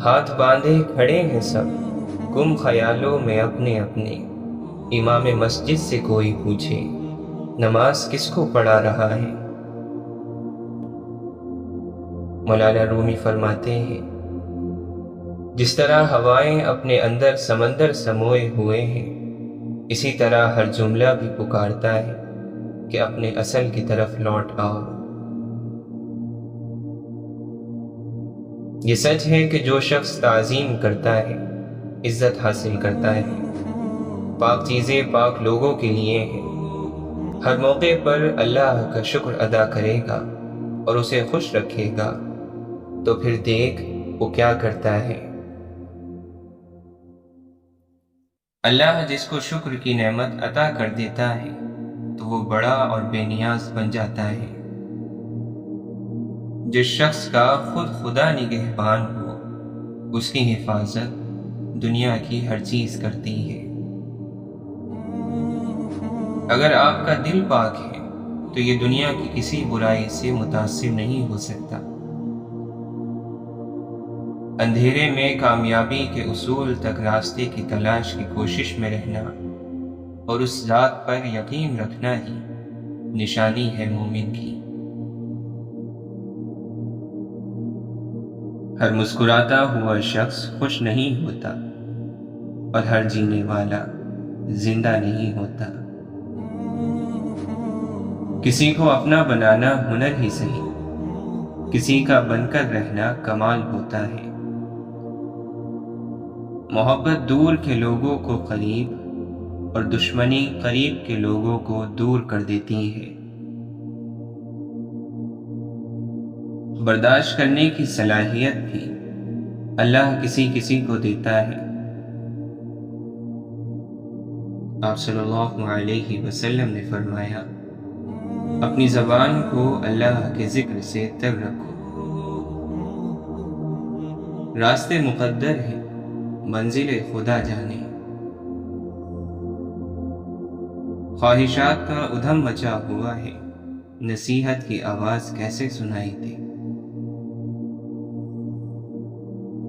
ہاتھ باندھے کھڑے ہیں سب گم خیالوں میں اپنے اپنے، امام مسجد سے کوئی پوچھے نماز کس کو پڑھا رہا ہے۔ مولانا رومی فرماتے ہیں، جس طرح ہوائیں اپنے اندر سمندر سموئے ہوئے ہیں، اسی طرح ہر جملہ بھی پکارتا ہے کہ اپنے اصل کی طرف لوٹ آؤ۔ یہ سچ ہے کہ جو شخص تعظیم کرتا ہے عزت حاصل کرتا ہے۔ پاک چیزیں پاک لوگوں کے لیے ہیں۔ ہر موقع پر اللہ کا شکر ادا کرے گا اور اسے خوش رکھے گا تو پھر دیکھ وہ کیا کرتا ہے۔ اللہ جس کو شکر کی نعمت عطا کر دیتا ہے تو وہ بڑا اور بے نیاز بن جاتا ہے۔ جس شخص کا خود خدا نگہبان ہو اس کی حفاظت دنیا کی ہر چیز کرتی ہے۔ اگر آپ کا دل پاک ہے تو یہ دنیا کی کسی برائی سے متاثر نہیں ہو سکتا۔ اندھیرے میں کامیابی کے اصول تک راستے کی تلاش کی کوشش میں رہنا اور اس ذات پر یقین رکھنا ہی نشانی ہے مومن کی۔ ہر مسکراتا ہوا شخص خوش نہیں ہوتا اور ہر جینے والا زندہ نہیں ہوتا۔ کسی کو اپنا بنانا ہنر ہی صحیح، کسی کا بن کر رہنا کمال ہوتا ہے۔ محبت دور کے لوگوں کو قریب اور دشمنی قریب کے لوگوں کو دور کر دیتی ہے۔ برداشت کرنے کی صلاحیت بھی اللہ کسی کسی کو دیتا ہے۔ آپ صلی اللہ علیہ وسلم نے فرمایا، اپنی زبان کو اللہ کے ذکر سے تر رکھو۔ راستے مقدر ہیں، منزل خدا جانے۔ خواہشات کا ادھم مچا ہوا ہے، نصیحت کی آواز کیسے سنائی دے۔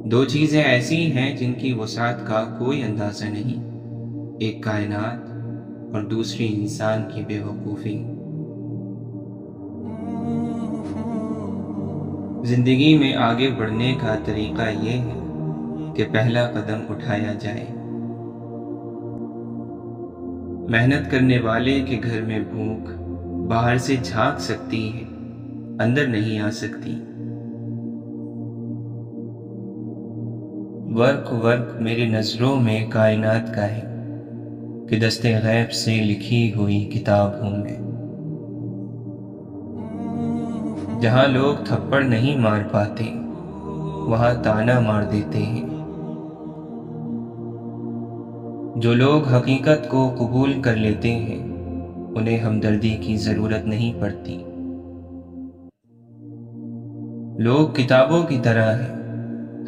دو چیزیں ایسی ہیں جن کی وسعت کا کوئی اندازہ نہیں، ایک کائنات اور دوسری انسان کی بے وقوفی۔ زندگی میں آگے بڑھنے کا طریقہ یہ ہے کہ پہلا قدم اٹھایا جائے۔ محنت کرنے والے کے گھر میں بھوک باہر سے جھانک سکتی ہے، اندر نہیں آ سکتی۔ ورق میری نظروں میں کائنات کا ہے کہ دست غیب سے لکھی ہوئی کتاب ہوں میں۔ جہاں لوگ تھپڑ نہیں مار پاتے وہاں تانا مار دیتے ہیں۔ جو لوگ حقیقت کو قبول کر لیتے ہیں انہیں ہمدردی کی ضرورت نہیں پڑتی۔ لوگ کتابوں کی طرح ہیں،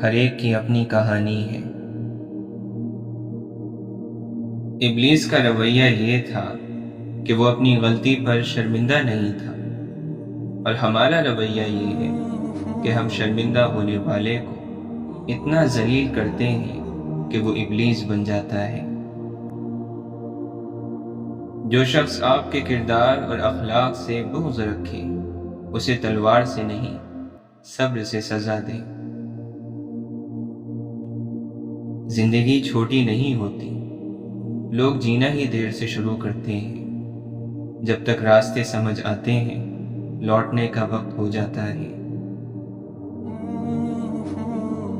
ہر ایک کی اپنی کہانی ہے۔ ابلیس کا رویہ یہ تھا کہ وہ اپنی غلطی پر شرمندہ نہیں تھا، اور ہمارا رویہ یہ ہے کہ ہم شرمندہ ہونے والے کو اتنا ذلیل کرتے ہیں کہ وہ ابلیس بن جاتا ہے۔ جو شخص آپ کے کردار اور اخلاق سے بغض رکھے، اسے تلوار سے نہیں، صبر سے سزا دے۔ زندگی چھوٹی نہیں ہوتی، لوگ جینا ہی دیر سے شروع کرتے ہیں۔ جب تک راستے سمجھ آتے ہیں، لوٹنے کا وقت ہو جاتا ہے۔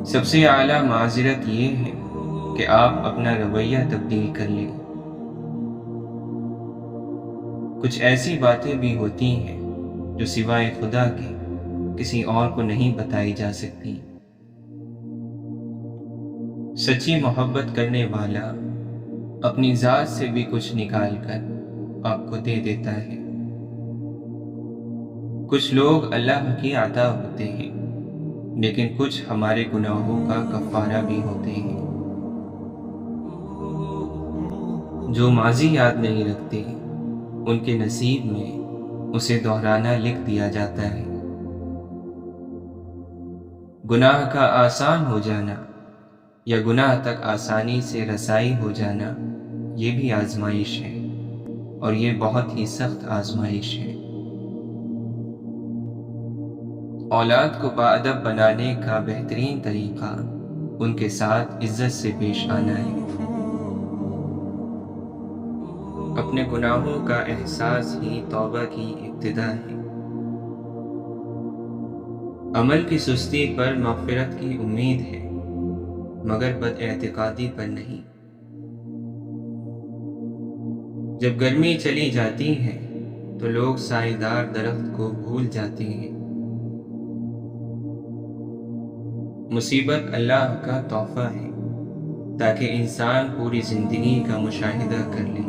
سب سے اعلیٰ معذرت یہ ہے کہ آپ اپنا رویہ تبدیل کر لیں۔ کچھ ایسی باتیں بھی ہوتی ہیں جو سوائے خدا کے کسی اور کو نہیں بتائی جا سکتی۔ سچی محبت کرنے والا اپنی ذات سے بھی کچھ نکال کر آپ کو دے دیتا ہے۔ کچھ لوگ اللہ کی عطا ہوتے ہیں، لیکن کچھ ہمارے گناہوں کا کفارہ بھی ہوتے ہیں۔ جو ماضی یاد نہیں رکھتے، ان کے نصیب میں اسے دہرانا لکھ دیا جاتا ہے۔ گناہ کا آسان ہو جانا یا گناہ تک آسانی سے رسائی ہو جانا، یہ بھی آزمائش ہے، اور یہ بہت ہی سخت آزمائش ہے۔ اولاد کو باادب بنانے کا بہترین طریقہ ان کے ساتھ عزت سے پیش آنا ہے۔ اپنے گناہوں کا احساس ہی توبہ کی ابتدا ہے۔ عمل کی سستی پر مغفرت کی امید ہے، مگر بد اعتقادی پر نہیں۔ جب گرمی چلی جاتی ہے تو لوگ سائے دار درخت کو بھول جاتے ہیں۔ مصیبت اللہ کا تحفہ ہے تاکہ انسان پوری زندگی کا مشاہدہ کر لے۔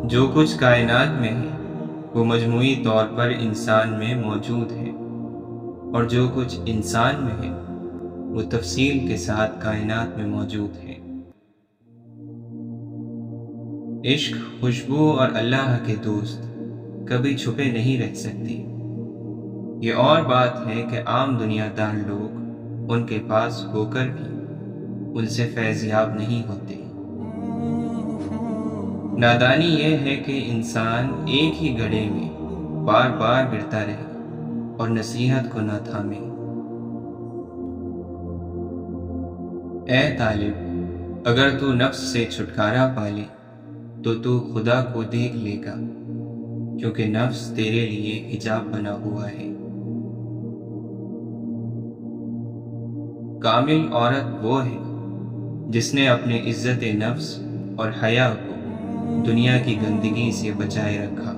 جو کچھ کائنات میں ہے وہ مجموعی طور پر انسان میں موجود ہے، اور جو کچھ انسان میں ہے وہ تفصیل کے ساتھ کائنات میں موجود ہے۔ عشق، خوشبو اور اللہ کے دوست کبھی چھپے نہیں رہ سکتی۔ یہ اور بات ہے کہ عام دنیا دار لوگ ان کے پاس ہو کر بھی ان سے فیض یاب نہیں ہوتے۔ نادانی یہ ہے کہ انسان ایک ہی گڑھے میں بار بار گرتا رہے اور نصیحت کو نہ تھامے۔ اے طالب، اگر تو نفس سے چھٹکارا پالے تو خدا کو دیکھ لے گا، کیونکہ نفس تیرے لیے حجاب بنا ہوا ہے۔ کامل عورت وہ ہے جس نے اپنے عزت نفس اور حیا کو دنیا کی گندگی سے بچائے رکھا۔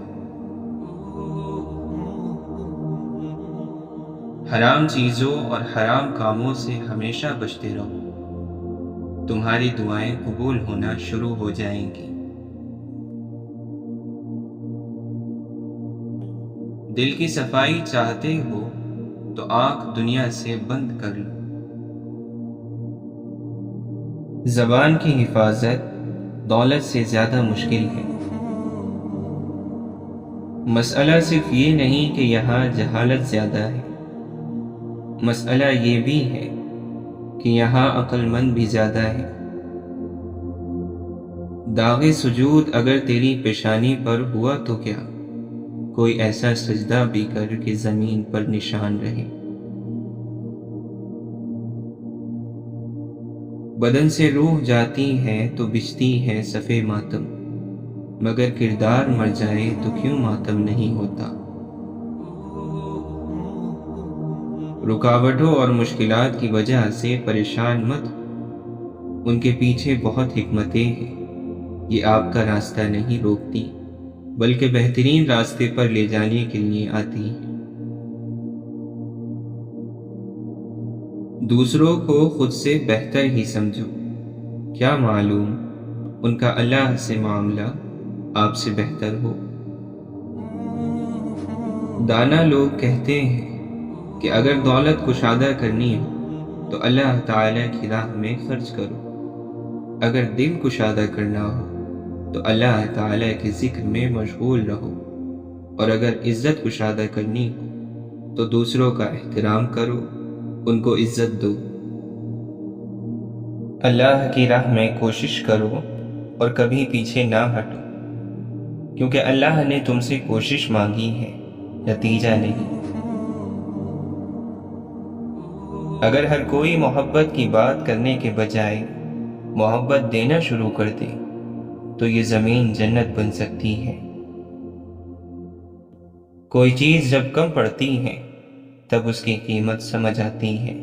حرام چیزوں اور حرام کاموں سے ہمیشہ بچتے رہو، تمہاری دعائیں قبول ہونا شروع ہو جائیں گی۔ دل کی صفائی چاہتے ہو تو آنکھ دنیا سے بند کر لو۔ زبان کی حفاظت دولت سے زیادہ مشکل ہے۔ مسئلہ صرف یہ نہیں کہ یہاں جہالت زیادہ ہے، مسئلہ یہ بھی ہے کہ یہاں عقل مند بھی زیادہ ہے۔ داغ سجود اگر تیری پیشانی پر ہوا تو کیا، کوئی ایسا سجدہ بھی کر کہ زمین پر نشان رہے۔ بدن سے روح جاتی ہے تو بچتی ہے صفے ماتم، مگر کردار مر جائے تو کیوں ماتم نہیں ہوتا۔ رکاوٹوں اور مشکلات کی وجہ سے پریشان مت، ان کے پیچھے بہت حکمتیں ہیں، یہ آپ کا راستہ نہیں روکتی بلکہ بہترین راستے پر لے جانے کے لیے آتی ہیں۔ دوسروں کو خود سے بہتر ہی سمجھو، کیا معلوم ان کا اللہ سے معاملہ آپ سے بہتر ہو۔ دانا لوگ کہتے ہیں کہ اگر دولت کشادہ کرنی ہو تو اللہ تعالیٰ کی راہ میں خرچ کرو، اگر دل کشادہ کرنا ہو تو اللہ تعالیٰ کے ذکر میں مشغول رہو، اور اگر عزت کشادہ کرنی ہو تو دوسروں کا احترام کرو، ان کو عزت دو۔ اللہ کی راہ میں کوشش کرو اور کبھی پیچھے نہ ہٹو، کیونکہ اللہ نے تم سے کوشش مانگی ہے، نتیجہ نہیں۔ اگر ہر کوئی محبت کی بات کرنے کے بجائے محبت دینا شروع کر دے تو یہ زمین جنت بن سکتی ہے۔ کوئی چیز جب کم پڑتی ہے تب اس کی قیمت سمجھ آتی ہے۔